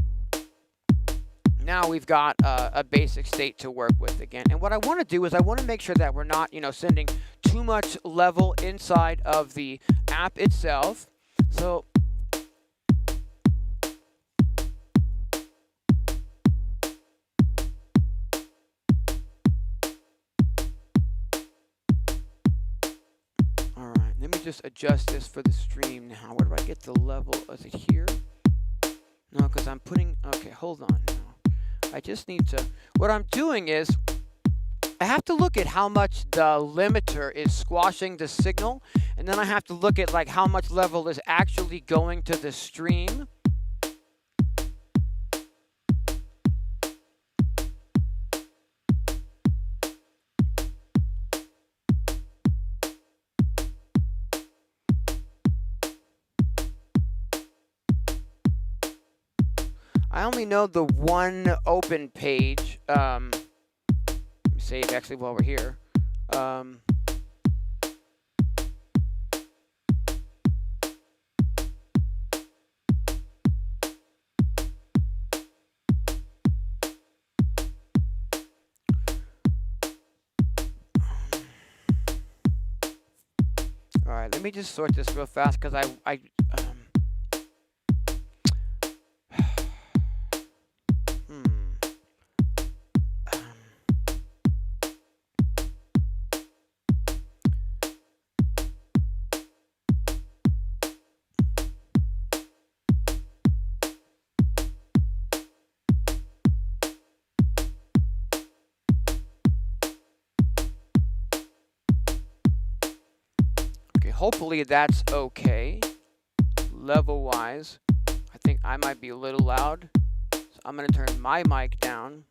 Now we've got a basic state to work with again. And what I want to do is I want to make sure that we're not, sending too much level inside of the app itself. So let me just adjust this for the stream now. Where do I get the level? Is it here? No, because I'm putting... Okay, hold on now. I just need to... What I'm doing is I have to look at how much the limiter is squashing the signal, and then I have to look at like how much level is actually going to the stream. I only know the one open page. Let me save actually while we're here. All right, let me just sort this real fast because I hopefully that's okay. level-wise. I think I might be a little loud, so I'm going to turn my mic down.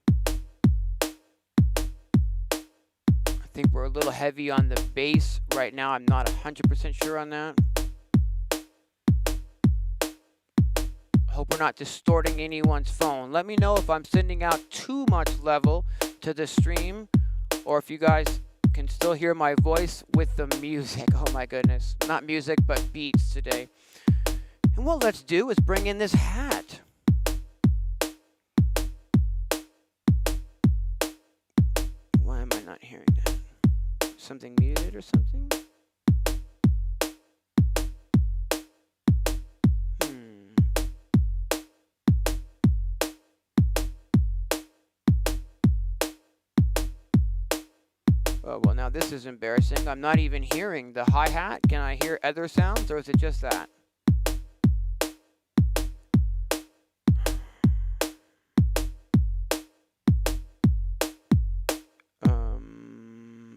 I think we're a little heavy on the bass right now. I'm not 100% sure on that. Hope we're not distorting anyone's phone. Let me know if I'm sending out too much level to the stream, or if you guys can still hear my voice with the music. Oh my goodness. Not music, but beats today. And what let's do is bring in this hat. Why am I not hearing that? Something muted or something? Oh, well, now this is embarrassing. I'm not even hearing the hi-hat. Can I hear other sounds, or is it just that?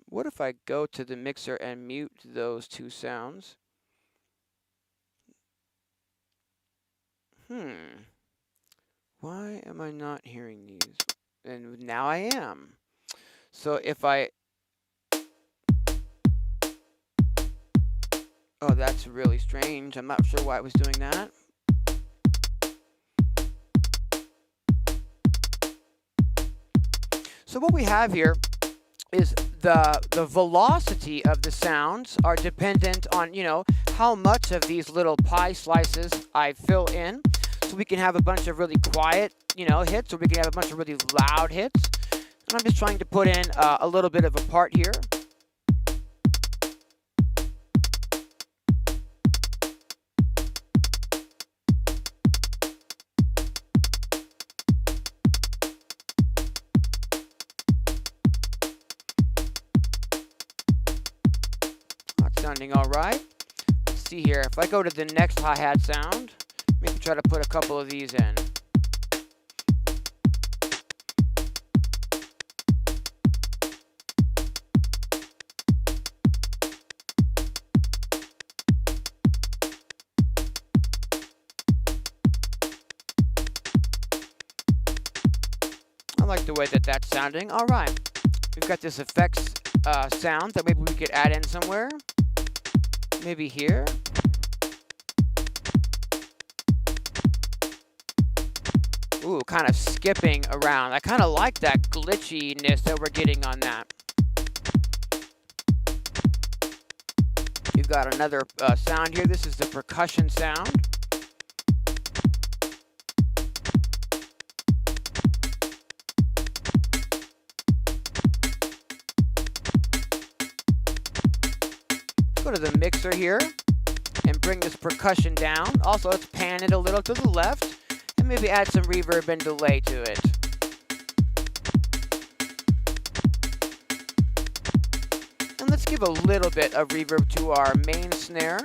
What if I go to the mixer and mute those two sounds? Why am I not hearing these? And now I am. So if I... Oh, that's really strange. I'm not sure why I was doing that. So what we have here is the velocity of the sounds are dependent on, you know, how much of these little pie slices I fill in. So we can have a bunch of really quiet, you know, hits, or we can have a bunch of really loud hits. And I'm just trying to put in a little bit of a part here. Sounding all right. Let's see here. If I go to the next hi-hat sound, maybe try to put a couple of these in. I like the way that that's sounding. All right. We've got this effects sound that maybe we could add in somewhere. Maybe here. Ooh, kind of skipping around. I kind of like that glitchiness that we're getting on that. You've got another sound here. This is the percussion sound. Go to the mixer here and bring this percussion down. Also, let's pan it a little to the left and maybe add some reverb and delay to it. And let's give a little bit of reverb to our main snare.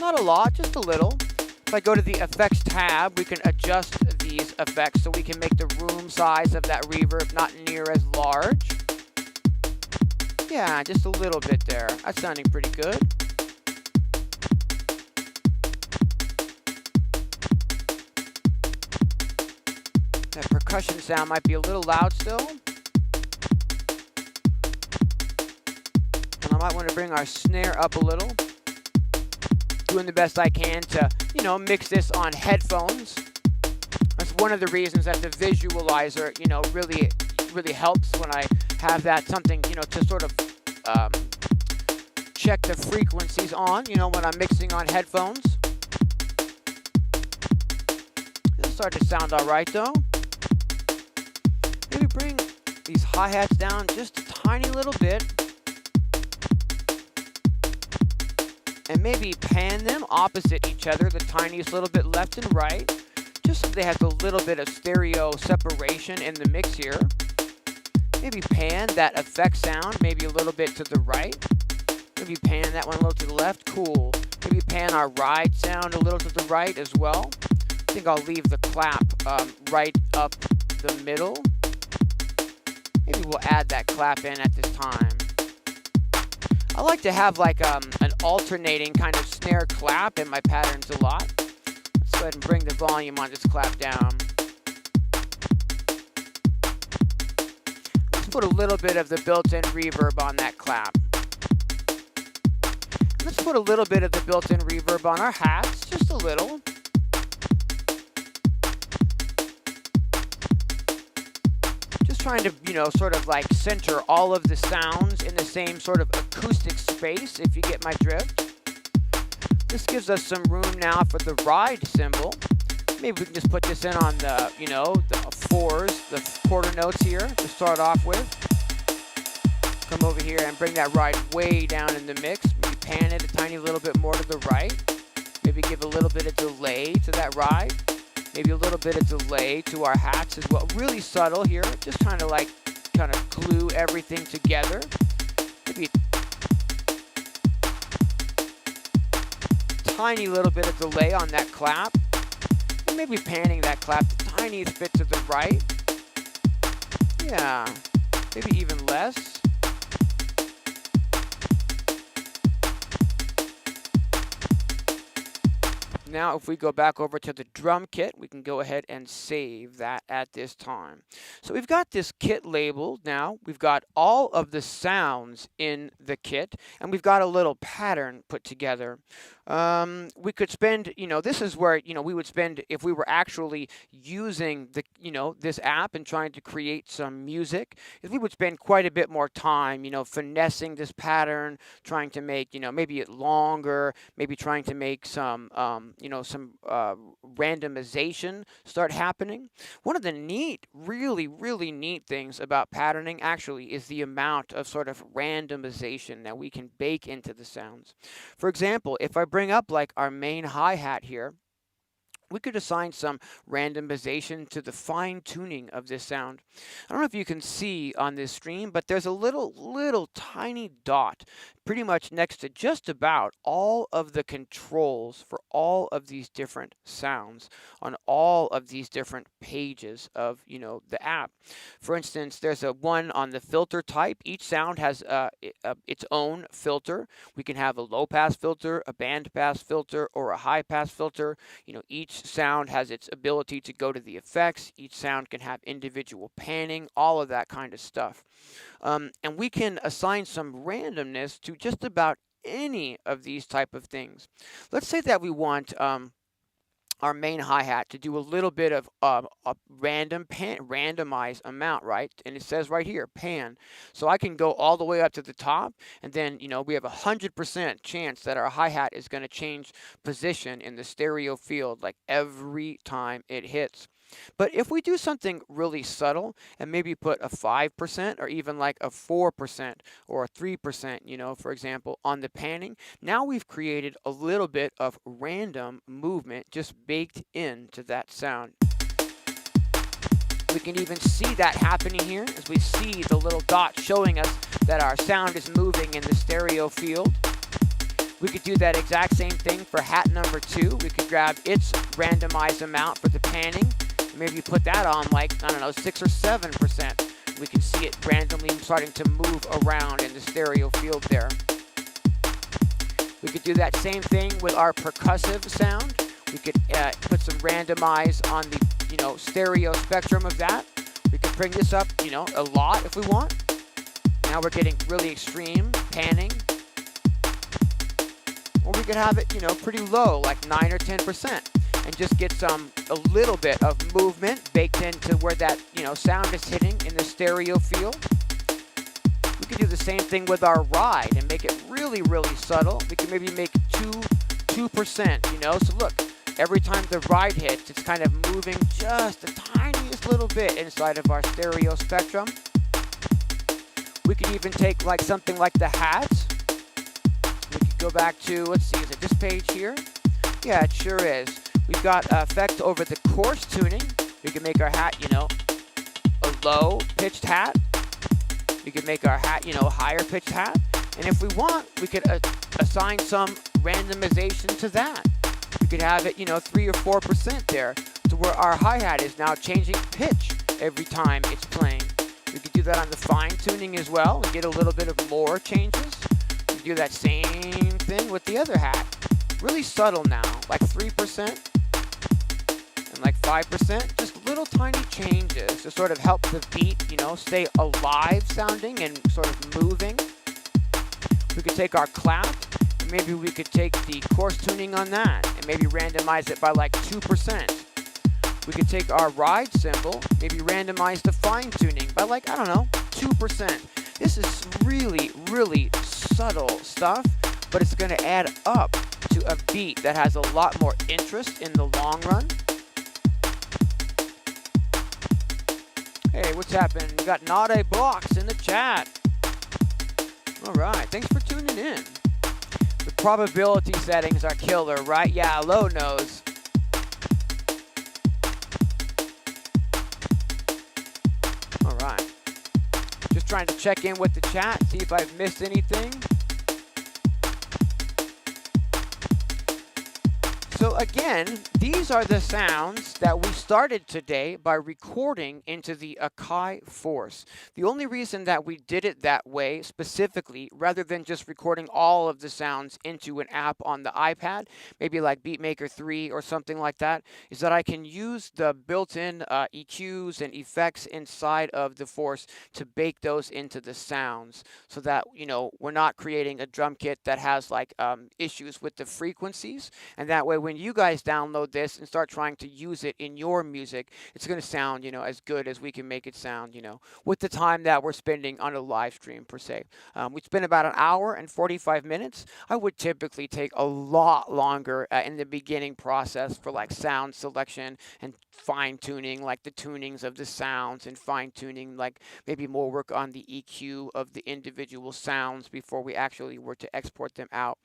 Not a lot, just a little. If I go to the effects tab, we can adjust these effects so we can make the room size of that reverb not near as large. Yeah, just a little bit there. That's sounding pretty good. That percussion sound might be a little loud still. And I might want to bring our snare up a little. Doing the best I can to, you know, mix this on headphones. That's one of the reasons that the visualizer, you know, really helps when I have that something, you know, to sort of check the frequencies on, you know, when I'm mixing on headphones. It'll start to sound all right, though. Maybe bring these hi-hats down just a tiny little bit. And maybe pan them opposite each other, the tiniest little bit left and right, just so they have a little bit of stereo separation in the mix here. Maybe pan that effect sound maybe a little bit to the right. Maybe pan that one a little to the left. Cool. Maybe pan our ride sound a little to the right as well. I think I'll leave the clap right up the middle. Maybe we'll add that clap in at this time. I like to have like an alternating kind of snare clap in my patterns a lot. Let's go ahead and bring the volume on this clap down. Let's put a little bit of the built-in reverb on that clap. Let's put a little bit of the built-in reverb on our hats, just a little. Just trying to, sort of like center all of the sounds in the same sort of acoustic space, if you get my drift. This gives us some room now for the ride cymbal. Maybe we can just put this in on the, the fours, the quarter notes here to start off with. Come over here and bring that ride way down in the mix. Maybe pan it a tiny little bit more to the right. Maybe give a little bit of delay to that ride. Maybe a little bit of delay to our hats as well. Really subtle here, just kind of glue everything together. Maybe a tiny little bit of delay on that clap. And maybe panning that clap the tiniest bit to the right. Yeah, maybe even less. Now, if we go back over to the drum kit, we can go ahead and save that at this time. So we've got this kit labeled now. We've got all of the sounds in the kit, and we've got a little pattern put together. We could spend, this is where, we would spend if we were actually using the, this app and trying to create some music, is we would spend quite a bit more time, finessing this pattern, trying to make, maybe it longer, maybe trying to make some, some randomization start happening. One of the neat, really, really neat things about patterning actually is the amount of sort of randomization that we can bake into the sounds. For example, if I bring up like our main hi-hat here, we could assign some randomization to the fine-tuning of this sound. I don't know if you can see on this stream, but there's a little tiny dot pretty much next to just about all of the controls for all of these different sounds on all of these different pages of, the app. For instance, there's a one on the filter type. Each sound has its own filter. We can have a low-pass filter, a band-pass filter, or a high-pass filter. Each sound has its ability to go to the effects. Each sound can have individual panning, all of that kind of stuff. And we can assign some randomness to just about any of these type of things. Let's say that we want our main hi-hat to do a little bit of a randomized amount, right? And it says right here, pan. So I can go all the way up to the top, and then, we have 100% chance that our hi-hat is going to change position in the stereo field, like every time it hits. But if we do something really subtle and maybe put a 5% or even like a 4% or a 3%, for example, on the panning, now we've created a little bit of random movement just baked into that sound. We can even see that happening here as we see the little dot showing us that our sound is moving in the stereo field. We could do that exact same thing for hat number 2. We could grab its randomized amount for the panning. Maybe put that on like, 6 or 7%. We can see it randomly starting to move around in the stereo field there. We could do that same thing with our percussive sound. We could put some randomize on the, stereo spectrum of that. We could bring this up, a lot if we want. Now we're getting really extreme panning. Or we could have it, pretty low, like 9 or 10%. And just get a little bit of movement baked into where that, sound is hitting in the stereo field. We could do the same thing with our ride and make it really, really subtle. We could maybe make 2%, So look, every time the ride hits, it's kind of moving just the tiniest little bit inside of our stereo spectrum. We could even take like something like the hats. We could go back to, let's see, is it this page here? Yeah, it sure is. We've got effect over the coarse tuning. We can make our hat, a low pitched hat. We can make our hat, higher pitched hat. And if we want, we could assign some randomization to that. We could have it, 3 or 4% there to where our hi-hat is now changing pitch every time it's playing. We could do that on the fine tuning as well and get a little bit of more changes. We to do that same thing with the other hat. Really subtle now, like 3% and like 5%. Just little tiny changes to sort of help the beat, you know, stay alive sounding and sort of moving. We could take our clap, and maybe we could take the coarse tuning on that and maybe randomize it by like 2%. We could take our ride cymbal, maybe randomize the fine tuning by like, I don't know, 2%. This is really, really subtle stuff, but it's going to add up to a beat that has a lot more interest in the long run. Hey, what's happening? We got not a box in the chat. All right, thanks for tuning in. The probability settings are killer, right? Yeah, low nose. All right. Just trying to check in with the chat, see if I've missed anything. So again, these are the sounds that we started today by recording into the Akai Force. The only reason that we did it that way specifically, rather than just recording all of the sounds into an app on the iPad, maybe like Beatmaker 3 or something like that, is that I can use the built-in EQs and effects inside of the Force to bake those into the sounds so that, you know, we're not creating a drum kit that has like issues with the frequencies, and that way when you guys download this and start trying to use it in your music, it's going to sound, you know, as good as we can make it sound, you know, with the time that we're spending on a live stream per se. We spend about an hour and 45 minutes. I would typically take a lot longer in the beginning process for like sound selection and fine tuning, like the tunings of the sounds, and fine tuning, like maybe more work on the EQ of the individual sounds before we actually were to export them out.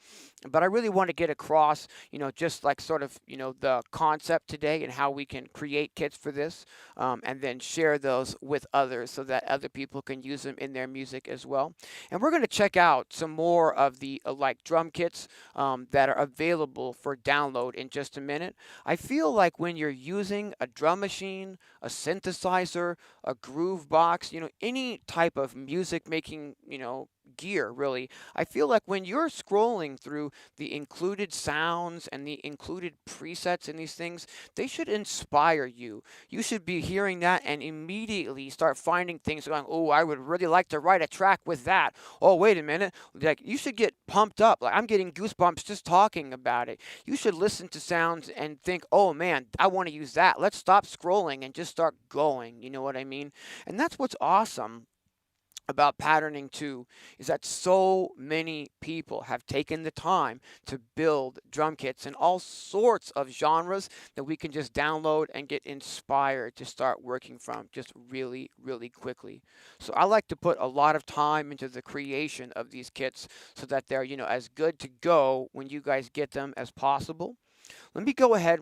But I really want to get across, you know, just like sort of, you know, the concept today and how we can create kits for this, and then share those with others so that other people can use them in their music as well. And we're going to check out some more of the like drum kits that are available for download in just a minute. I feel like when you're using a drum machine, a synthesizer, a groove box, you know, any type of music making, you know, gear really, I feel like when you're scrolling through the included sounds and the included presets and these things, they should inspire you. You should be hearing that and immediately start finding things going, oh, I would really like to write a track with that. Oh, wait a minute. Like, you should get pumped up. Like, I'm getting goosebumps just talking about it. You should listen to sounds and think, oh man, I want to use that. Let's stop scrolling and just start going. You know what I mean? And that's what's awesome about patterning too, is that so many people have taken the time to build drum kits in all sorts of genres that we can just download and get inspired to start working from just really, really quickly. So I like to put a lot of time into the creation of these kits so that they're, you know, as good to go when you guys get them as possible. Let me go ahead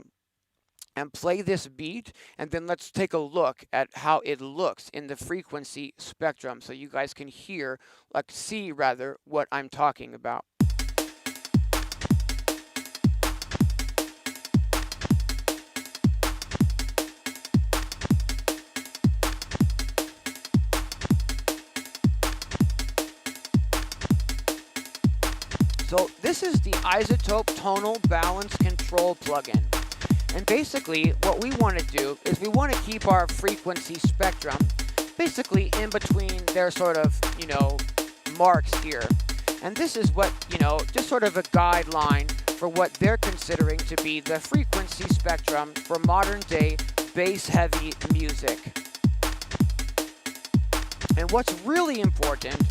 and play this beat, and then let's take a look at how it looks in the frequency spectrum so you guys can hear, like see rather, what I'm talking about. So this is the Isotope Tonal Balance Control plugin. And basically, what we want to do is we want to keep our frequency spectrum basically in between their sort of, you know, marks here. And this is what, you know, just sort of a guideline for what they're considering to be the frequency spectrum for modern day bass-heavy music. And what's really important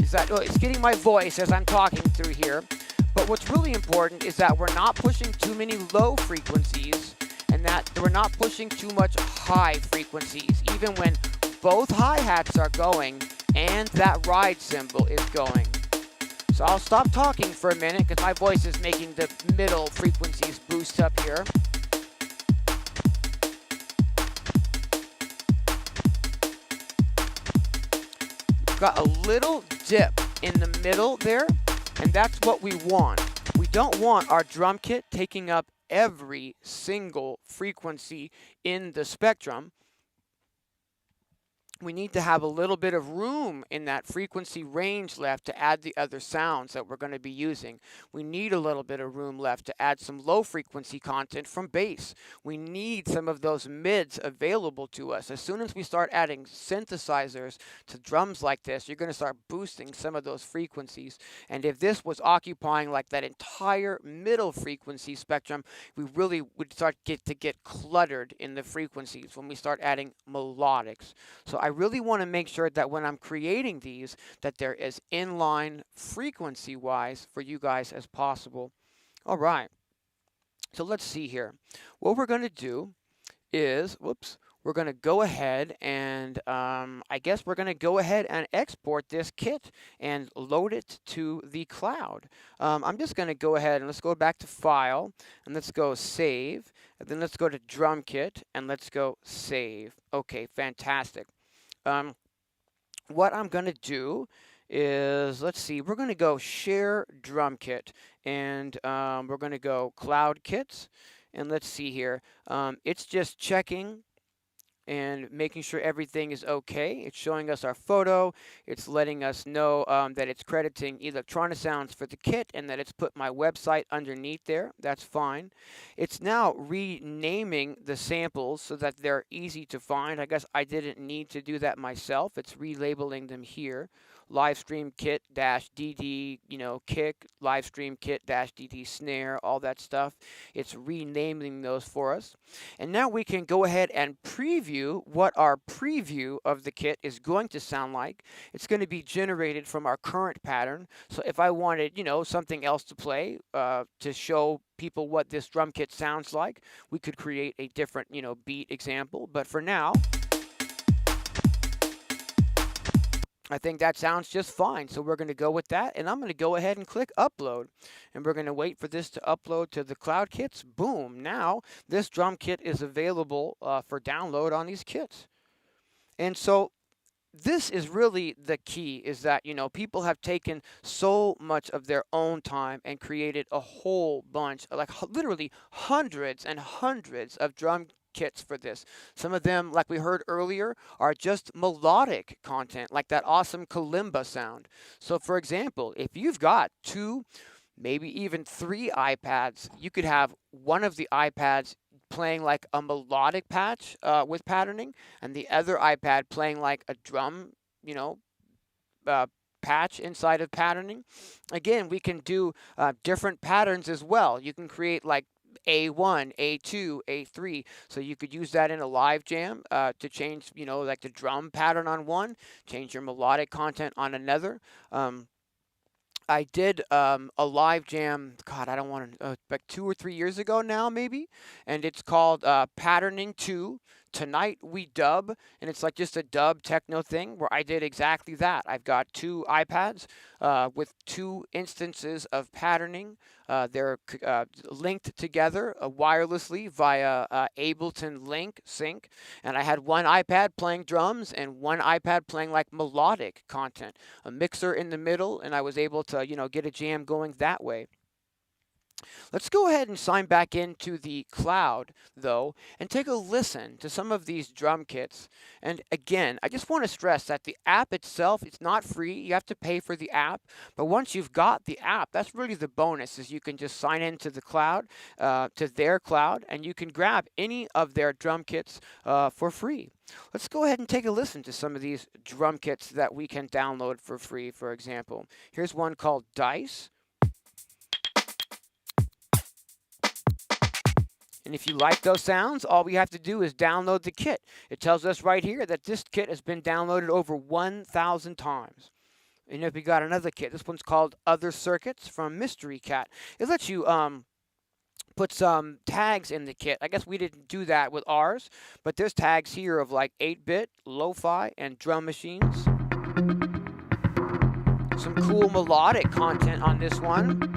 is that, it's getting my voice as I'm talking through here. But what's really important is that we're not pushing too many low frequencies and that we're not pushing too much high frequencies, even when both hi-hats are going and that ride cymbal is going. So I'll stop talking for a minute because my voice is making the middle frequencies boost up here. Got a little dip in the middle there. And that's what we want. We don't want our drum kit taking up every single frequency in the spectrum. we need to have a little bit of room in that frequency range left to add the other sounds that we're going to be using. We need a little bit of room left to add some low frequency content from bass. We need some of those mids available to us. As soon as we start adding synthesizers to drums like this, you're going to start boosting some of those frequencies. And if this was occupying like that entire middle frequency spectrum, we really would start to get cluttered in the frequencies when we start adding melodics. So I really want to make sure that when I'm creating these, that they're as inline frequency-wise for you guys as possible. All right. So let's see here. What we're going to do is, we're going to go ahead and I guess we're going to go ahead and export this kit and load it to the cloud. I'm just going to go ahead and let's go back to File, and let's go Save, and then let's go to Drum Kit, and let's go Save. Okay, fantastic. What I'm going to do is, let's see, we're going to go Share Drum Kit, and we're going to go Cloud Kits, and let's see here. It's just checking and making sure everything is okay. It's showing us our photo. It's letting us know that it's crediting Electronisounds for the kit and that it's put my website underneath there. That's fine. It's now renaming the samples so that they're easy to find. I guess I didn't need to do that myself. It's relabeling them here. Livestream kit -DD, kick, livestream kit -DD snare, all that stuff. It's renaming those for us. And now we can go ahead and preview what our preview of the kit is going to sound like. It's going to be generated from our current pattern. So if I wanted, something else to play to show people what this drum kit sounds like, we could create a different, beat example. But for now, I think that sounds just fine. So we're going to go with that, and I'm going to go ahead and click upload, and we're going to wait for this to upload to the cloud kits. Boom. Now this drum kit is available for download on these kits. And so this is really the key, is that, people have taken so much of their own time and created a whole bunch, like literally hundreds and hundreds of drum kits for this. Some of them, like we heard earlier, are just melodic content, like that awesome kalimba sound. So for example, if you've got 2, maybe even 3 iPads, you could have one of the iPads playing like a melodic patch with patterning, and the other iPad playing like a drum, patch inside of patterning. Again, we can do different patterns as well. You can create like A1, A2, A3. So you could use that in a live jam to change, like the drum pattern on one, change your melodic content on another. I did a live jam, God, I don't want to, like 2 or 3 years ago now, maybe, and it's called Patterning 2. Tonight We Dub, and it's like just a dub techno thing where I did exactly that. I've got 2 iPads with 2 instances of patterning. They're linked together wirelessly via Ableton Link Sync, and I had one iPad playing drums and one iPad playing like melodic content, a mixer in the middle, and I was able to, get a jam going that way. Let's go ahead and sign back into the cloud, though, and take a listen to some of these drum kits. And again, I just want to stress that the app itself, it's not free. You have to pay for the app. But once you've got the app, that's really the bonus, is you can just sign into the cloud, to their cloud, and you can grab any of their drum kits for free. Let's go ahead and take a listen to some of these drum kits that we can download for free, for example. Here's one called Dice. And if you like those sounds, all we have to do is download the kit. It tells us right here that this kit has been downloaded over 1,000 times. And if we got another kit, this one's called Other Circuits from Mystery Cat. It lets you put some tags in the kit. I guess we didn't do that with ours, but there's tags here of like 8-bit, lo-fi, and drum machines. Some cool melodic content on this one.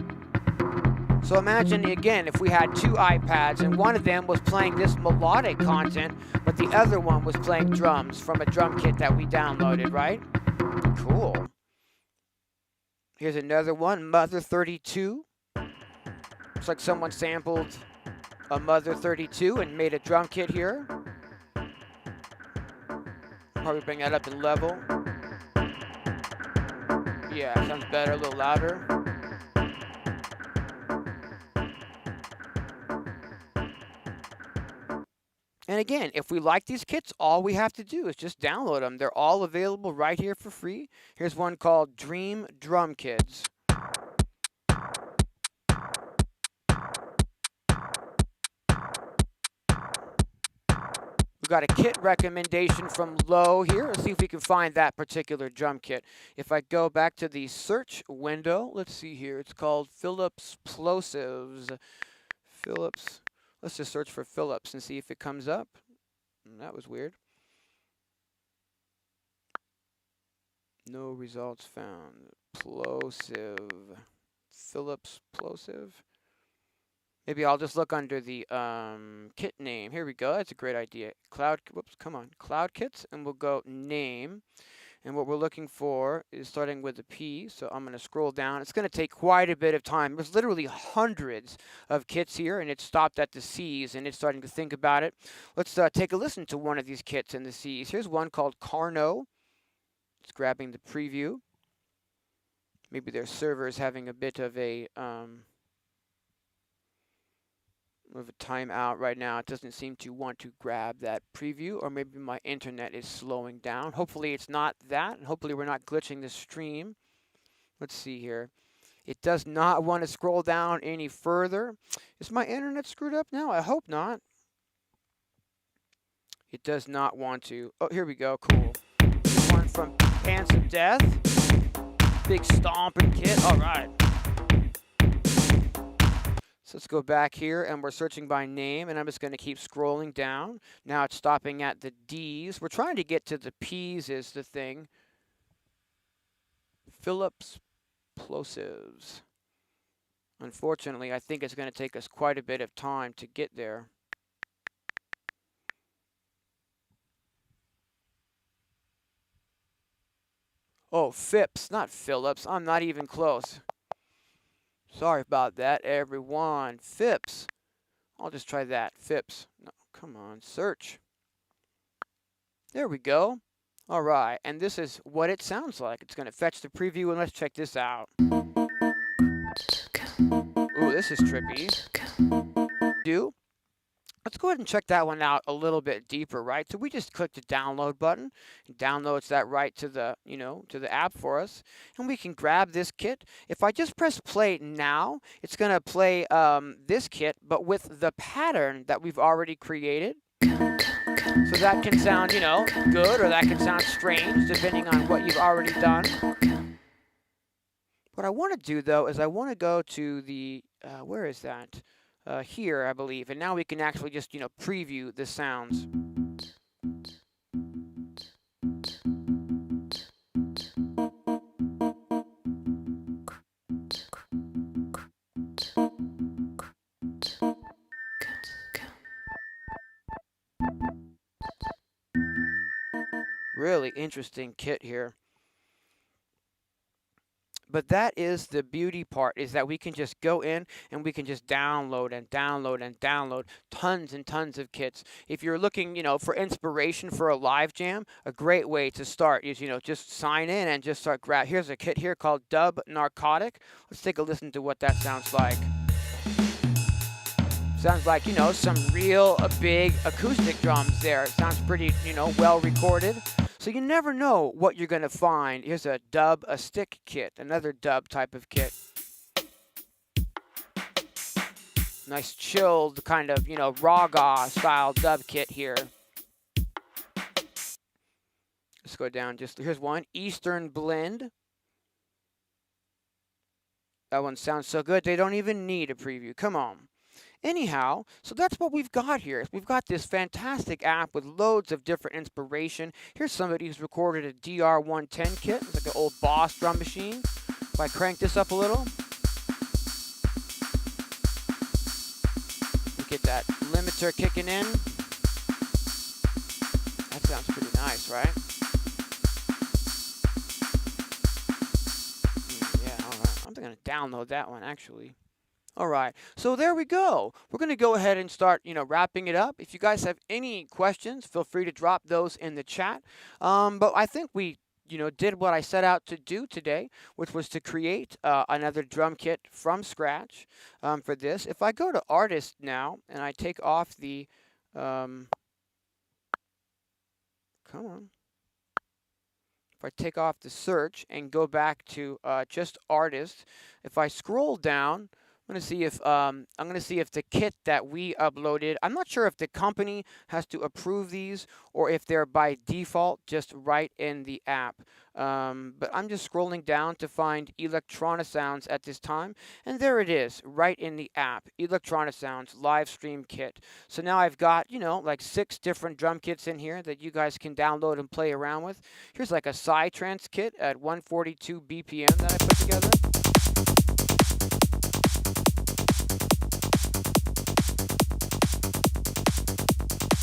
So imagine, again, if we had 2 iPads and one of them was playing this melodic content, but the other one was playing drums from a drum kit that we downloaded, right? Cool. Here's another one, Mother 32. Looks like someone sampled a Mother 32 and made a drum kit here. Probably bring that up in level. Yeah, sounds better, a little louder. And again, if we like these kits, all we have to do is just download them. They're all available right here for free. Here's one called Dream Drum Kids. We got a kit recommendation from Low here. Let's see if we can find that particular drum kit. If I go back to the search window, let's see here. It's called Philips Plosives. Philips. Let's just search for Philips and see if it comes up. That was weird. No results found. Plosive. Philips Plosive. Maybe I'll just look under the kit name. Here we go. That's a great idea. Cloud kits, and we'll go name. And what we're looking for is starting with a P. So I'm going to scroll down. It's going to take quite a bit of time. There's literally hundreds of kits here, and it stopped at the C's, and it's starting to think about it. Let's take a listen to one of these kits in the C's. Here's one called Carno. It's grabbing the preview. Maybe their server is having a bit of a timeout right now. It doesn't seem to want to grab that preview, or maybe my internet is slowing down. Hopefully it's not that, and hopefully we're not glitching the stream. Let's see here. It does not want to scroll down any further. Is my internet screwed up now? I hope not. It does not want to. Oh, here we go. Cool. One from Pants of Death. Big stomping kit. All right. So let's go back here, and we're searching by name, and I'm just going to keep scrolling down. Now it's stopping at the D's. We're trying to get to the P's is the thing. Philips Plosives. Unfortunately, I think it's going to take us quite a bit of time to get there. Oh, Phipps, not Phillips. I'm not even close. Sorry about that, everyone. Phipps. I'll just try that. Phipps. No, come on. Search. There we go. All right. And this is what it sounds like. It's going to fetch the preview, and let's check this out. Ooh, this is trippy. Let's go ahead and check that one out a little bit deeper, right? So we just click the download button. It downloads that right to the, to the app for us. And we can grab this kit. If I just press play now, it's going to play this kit, but with the pattern that we've already created. So that can sound, good, or that can sound strange, depending on what you've already done. What I want to do, though, is I want to go to the, where is that? Here, I believe. And now we can actually just, preview the sounds. Really interesting kit here. But that is the beauty part, is that we can just go in and we can just download and download and download tons and tons of kits. If you're looking, for inspiration for a live jam, a great way to start is, just sign in and just start grab. Here's a kit here called Dub Narcotic. Let's take a listen to what that sounds like. Sounds like, some real big acoustic drums there. It sounds pretty, well recorded. So you never know what you're going to find. Here's a stick kit, another dub type of kit. Nice chilled kind of, raga style dub kit here. Let's go down here's one, Eastern Blend. That one sounds so good, they don't even need a preview. Come on. Anyhow, so that's what we've got here. We've got this fantastic app with loads of different inspiration. Here's somebody who's recorded a DR110 kit. It's like an old Boss drum machine. If I crank this up a little, we get that limiter kicking in. That sounds pretty nice, right? Yeah, all right. I'm going to download that one, actually. All right, so there we go. We're going to go ahead and start, wrapping it up. If you guys have any questions, feel free to drop those in the chat. But I think we, did what I set out to do today, which was to create another drum kit from scratch for this. If I go to Artist now and I take off the, come on. If I take off the search and go back to just Artist, if I scroll down, I'm gonna see if the kit that we uploaded. I'm not sure if the company has to approve these or if they're by default just right in the app. But I'm just scrolling down to find Electronisounds at this time, and there it is, right in the app. Electronisounds live stream kit. So now I've got like 6 different drum kits in here that you guys can download and play around with. Here's like a psytrance kit at 142 BPM that I put together.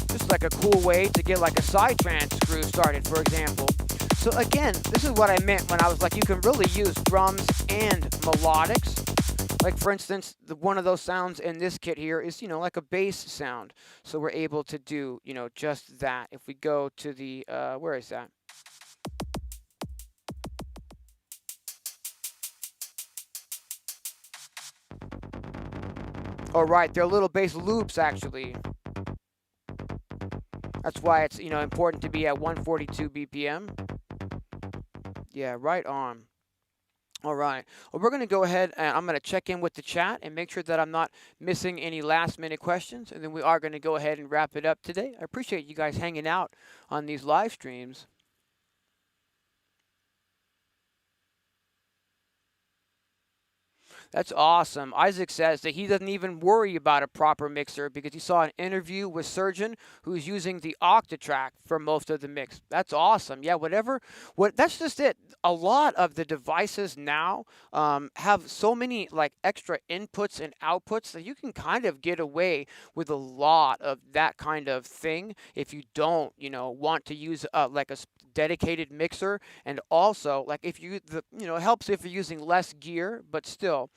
Just like a cool way to get like a psytrance groove started, for example. So again, this is what I meant when I was like, you can really use drums and melodics. Like for instance, one of those sounds in this kit here is, like a bass sound. So we're able to do, just that. If we go to the, where is that? Oh, right, they're little bass loops actually. That's why it's, important to be at 142 BPM. Yeah, right on. All right. Well, we're going to go ahead and I'm going to check in with the chat and make sure that I'm not missing any last minute questions. And then we are going to go ahead and wrap it up today. I appreciate you guys hanging out on these live streams. That's awesome. Isaac says that he doesn't even worry about a proper mixer because he saw an interview with Surgeon who's using the Octatrack for most of the mix. That's awesome. Yeah, that's just it. A lot of the devices now have so many like extra inputs and outputs that you can kind of get away with a lot of that kind of thing if you don't, want to use like a dedicated mixer. And also, like if you, it helps if you're using less gear, but still.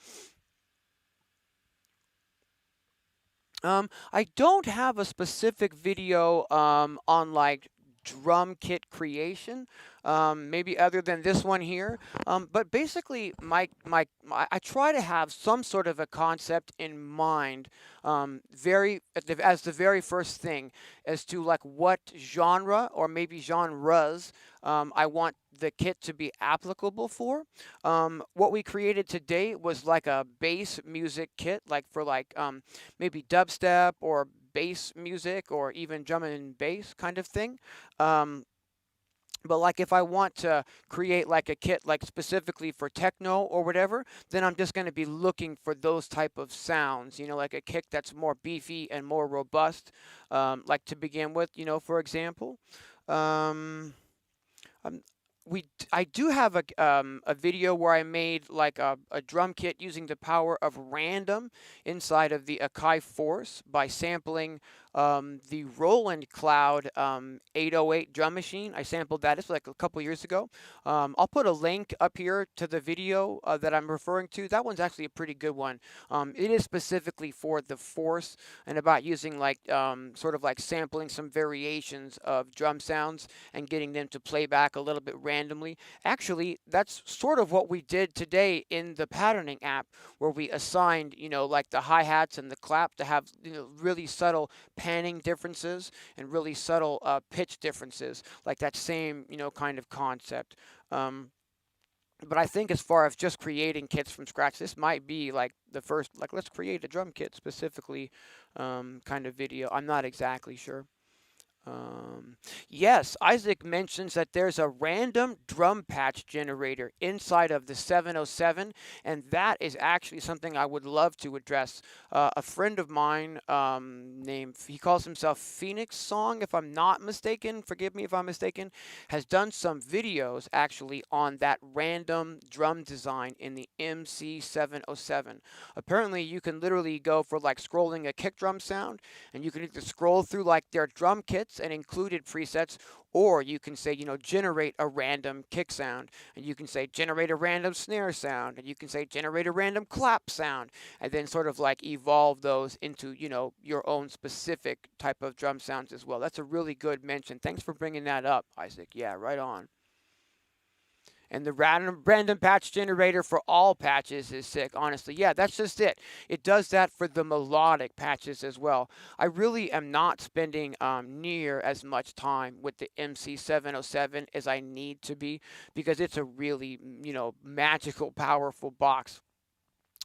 I don't have a specific video on like drum kit creation, maybe other than this one here. But basically, I try to have some sort of a concept in mind, as the very first thing, as to like what genre or maybe genres I want the kit to be applicable for. What we created today was like a bass music kit, like for like maybe dubstep or bass music or even drum and bass kind of thing. But like if I want to create like a kit like specifically for techno or whatever, then I'm just going to be looking for those type of sounds, like a kick that's more beefy and more robust, like to begin with, for example. Um, I do have a video where I made like a drum kit using the power of random inside of the Akai Force by sampling the Roland Cloud 808 drum machine. I sampled that. It's like a couple years ago. I'll put a link up here to the video that I'm referring to. That one's actually a pretty good one. It is specifically for the Force and about using like sort of like sampling some variations of drum sounds and getting them to play back a little bit randomly. Actually, that's sort of what we did today in the patterning app, where we assigned, like the hi-hats and the clap to have, really subtle panning differences and really subtle pitch differences, like that same, kind of concept. But I think as far as just creating kits from scratch, this might be like the first, like let's create a drum kit specifically kind of video. I'm not exactly sure. Yes, Isaac mentions that there's a random drum patch generator inside of the 707, and that is actually something I would love to address. A friend of mine, he calls himself Phoenix Song, if I'm not mistaken, forgive me if I'm mistaken, has done some videos actually on that random drum design in the MC707. Apparently, you can literally go for like scrolling a kick drum sound, and you can either scroll through like their drum kits presets and included presets, or you can say, generate a random kick sound, and you can say generate a random snare sound, and you can say generate a random clap sound, and then sort of like evolve those into, your own specific type of drum sounds as well. That's a really good mention. Thanks for bringing that up, Isaac. Yeah, right on. And the random patch generator for all patches is sick, honestly. Yeah, that's just it. It does that for the melodic patches as well. I really am not spending near as much time with the MC707 as I need to be, because it's a really, magical, powerful box.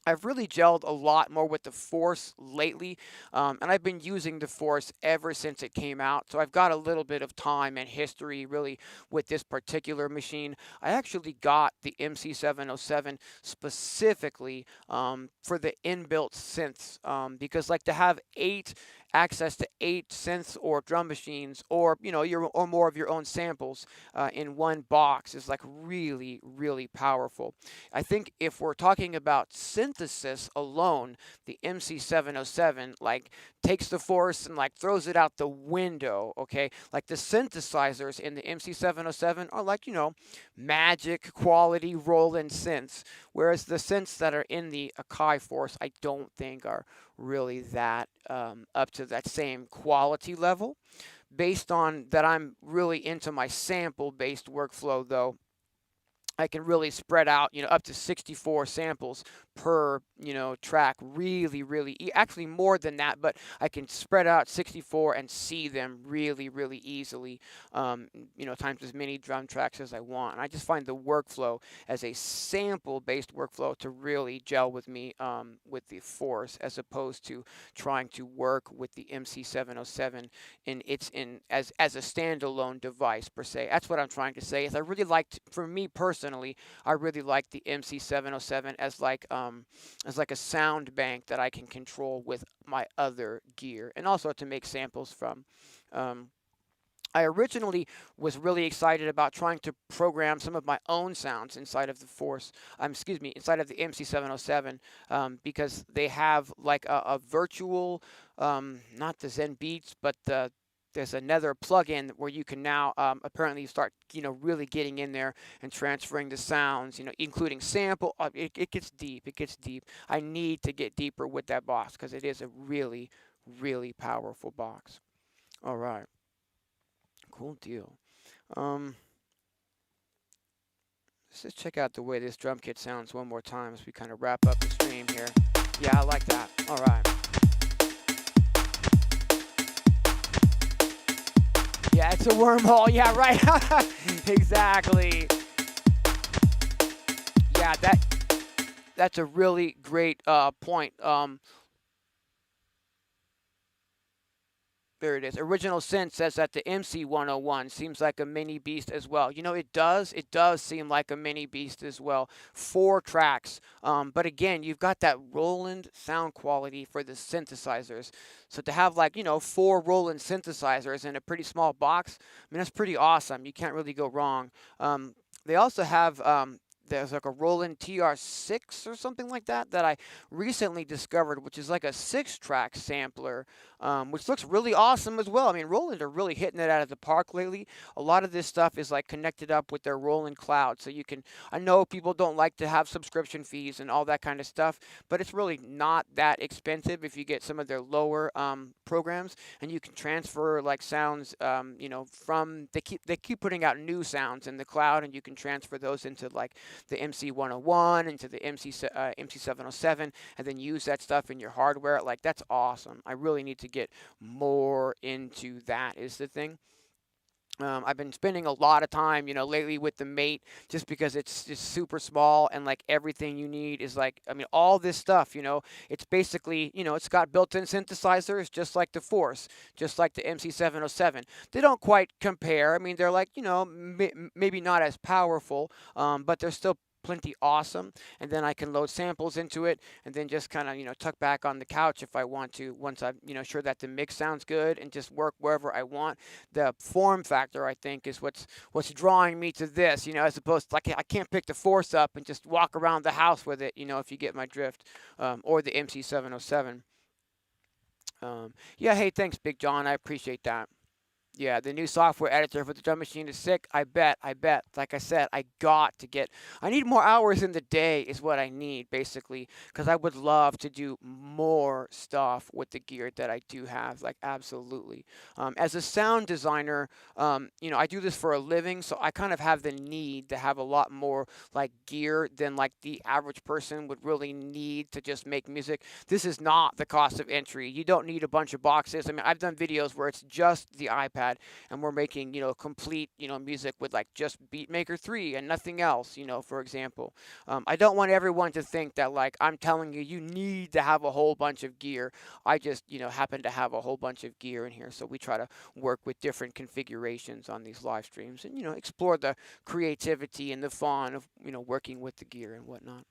I've really gelled a lot more with the Force lately, and I've been using the Force ever since it came out. So I've got a little bit of time and history really with this particular machine. I actually got the MC707 specifically for the inbuilt synths, because like to have access to 8 synths or drum machines, or or more of your own samples in one box is like really, really powerful. I think if we're talking about synthesis alone, the MC707 like takes the Force and like throws it out the window, okay? Like the synthesizers in the MC707 are like, magic quality Roland synths, whereas the synths that are in the Akai Force I don't think are really that up to that same quality level. Based on that, I'm really into my sample based workflow though. I can really spread out, up to 64 samples per, track really, really, actually more than that, but I can spread out 64 and see them really, really easily, times as many drum tracks as I want. And I just find the workflow as a sample-based workflow to really gel with me with the Force, as opposed to trying to work with the MC707 as a standalone device per se. That's what I'm trying to say. Is I really liked, for me personally, I really like the MC707 as like a sound bank that I can control with my other gear, and also to make samples from. I originally was really excited about trying to program some of my own sounds inside of the Force, inside of the MC707, because they have like a virtual, not the Zen Beats, but there's another plugin where you can now apparently start, really getting in there and transferring the sounds, including sample. It gets deep. It gets deep. I need to get deeper with that box because it is a really, really powerful box. All right. Cool deal. Um, let's just check out the way this drum kit sounds one more time as we kind of wrap up the stream here. Yeah, I like that. All right. Yeah, it's a wormhole. Yeah, right. Exactly. Yeah, that's a really great point. There it is. Original Sin says that the MC101 seems like a mini beast as well. It does. It does seem like a mini beast as well. 4 tracks. But again, you've got that Roland sound quality for the synthesizers. So to have 4 Roland synthesizers in a pretty small box, I mean, that's pretty awesome. You can't really go wrong. They also have there's like a Roland TR6 or something like that I recently discovered, which is like a 6-track sampler, which looks really awesome as well. I mean, Roland are really hitting it out of the park lately. A lot of this stuff is like connected up with their Roland Cloud, so you can. I know people don't like to have subscription fees and all that kind of stuff, but it's really not that expensive if you get some of their lower programs, and you can transfer like sounds, from they keep putting out new sounds in the cloud, and you can transfer those into like the MC101 into the MC707, and then use that stuff in your hardware. Like, that's awesome. I really need to get more into that, is the thing. I've been spending a lot of time, lately with the Mate, just because it's just super small, and like everything you need is like, I mean, all this stuff, it's basically, it's got built-in synthesizers, just like the Force, just like the MC707. They don't quite compare. I mean, they're like, maybe not as powerful, but they're still plenty awesome. And then I can load samples into it, and then just kind of tuck back on the couch if I want to, once I'm sure that the mix sounds good, and just work wherever I want. The form factor, I think, is what's drawing me to this, as opposed to, like, I can't pick the Force up and just walk around the house with it, if you get my drift, or the MC707. Yeah, hey, thanks, Big John, I appreciate that. Yeah, the new software editor for the drum machine is sick. I bet. I bet. Like I said, I got to get. I need more hours in the day, is what I need, basically, because I would love to do more stuff with the gear that I do have. Like, absolutely. As a sound designer, I do this for a living, so I kind of have the need to have a lot more like gear than like the average person would really need to just make music. This is not the cost of entry. You don't need a bunch of boxes. I mean, I've done videos where it's just the iPad and we're making, complete, music with like just Beatmaker 3 and nothing else, for example. I don't want everyone to think that like I'm telling you you need to have a whole bunch of gear. I just, happen to have a whole bunch of gear in here. So we try to work with different configurations on these live streams and, explore the creativity and the fun of, working with the gear and whatnot.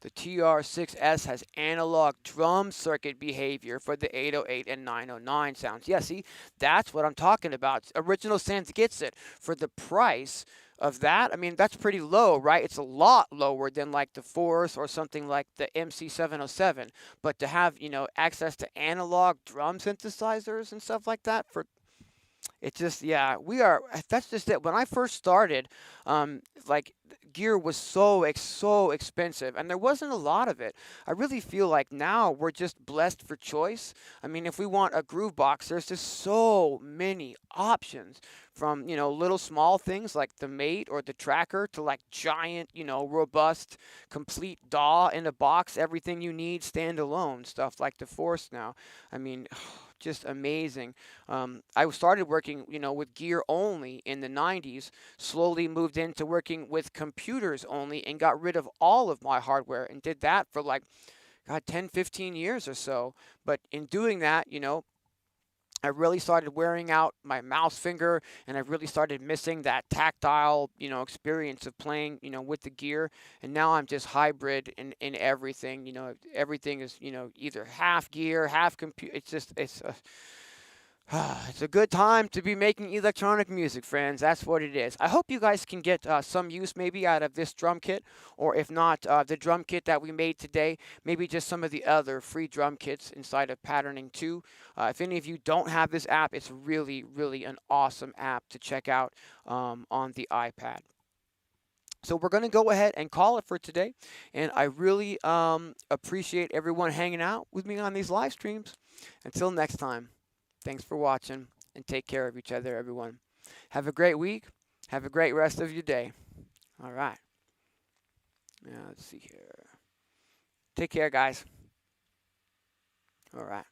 The TR6S has analog drum circuit behavior for the 808 and 909 sounds. Yeah, see, that's what I'm talking about. Original Synth gets it. For the price of that, I mean, that's pretty low, right? It's a lot lower than like the Force or something like the MC707. But to have, access to analog drum synthesizers and stuff like that for it just, yeah, that's just it. When I first started, like gear was so expensive, and there wasn't a lot of it. I really feel like now we're just blessed for choice. I mean, if we want a groove box, there's just so many options from little small things like the mate or the tracker to like giant, robust, complete DAW in a box, everything you need standalone stuff like the Force now. I mean. Just amazing. I started working, with gear only in the 90s, slowly moved into working with computers only and got rid of all of my hardware and did that for like, God, 10, 15 years or so. But in doing that, I really started wearing out my mouse finger and I really started missing that tactile, experience of playing, with the gear. And now I'm just hybrid in everything. Everything is, either half gear, half computer. It's a good time to be making electronic music, friends. That's what it is. I hope you guys can get some use maybe out of this drum kit, or if not, the drum kit that we made today, maybe just some of the other free drum kits inside of Patterning 2. If any of you don't have this app, it's really, really an awesome app to check out on the iPad. So we're going to go ahead and call it for today. And I really appreciate everyone hanging out with me on these live streams. Until next time. Thanks for watching and take care of each other, everyone. Have a great week. Have a great rest of your day. All right. Now, let's see here. Take care, guys. All right.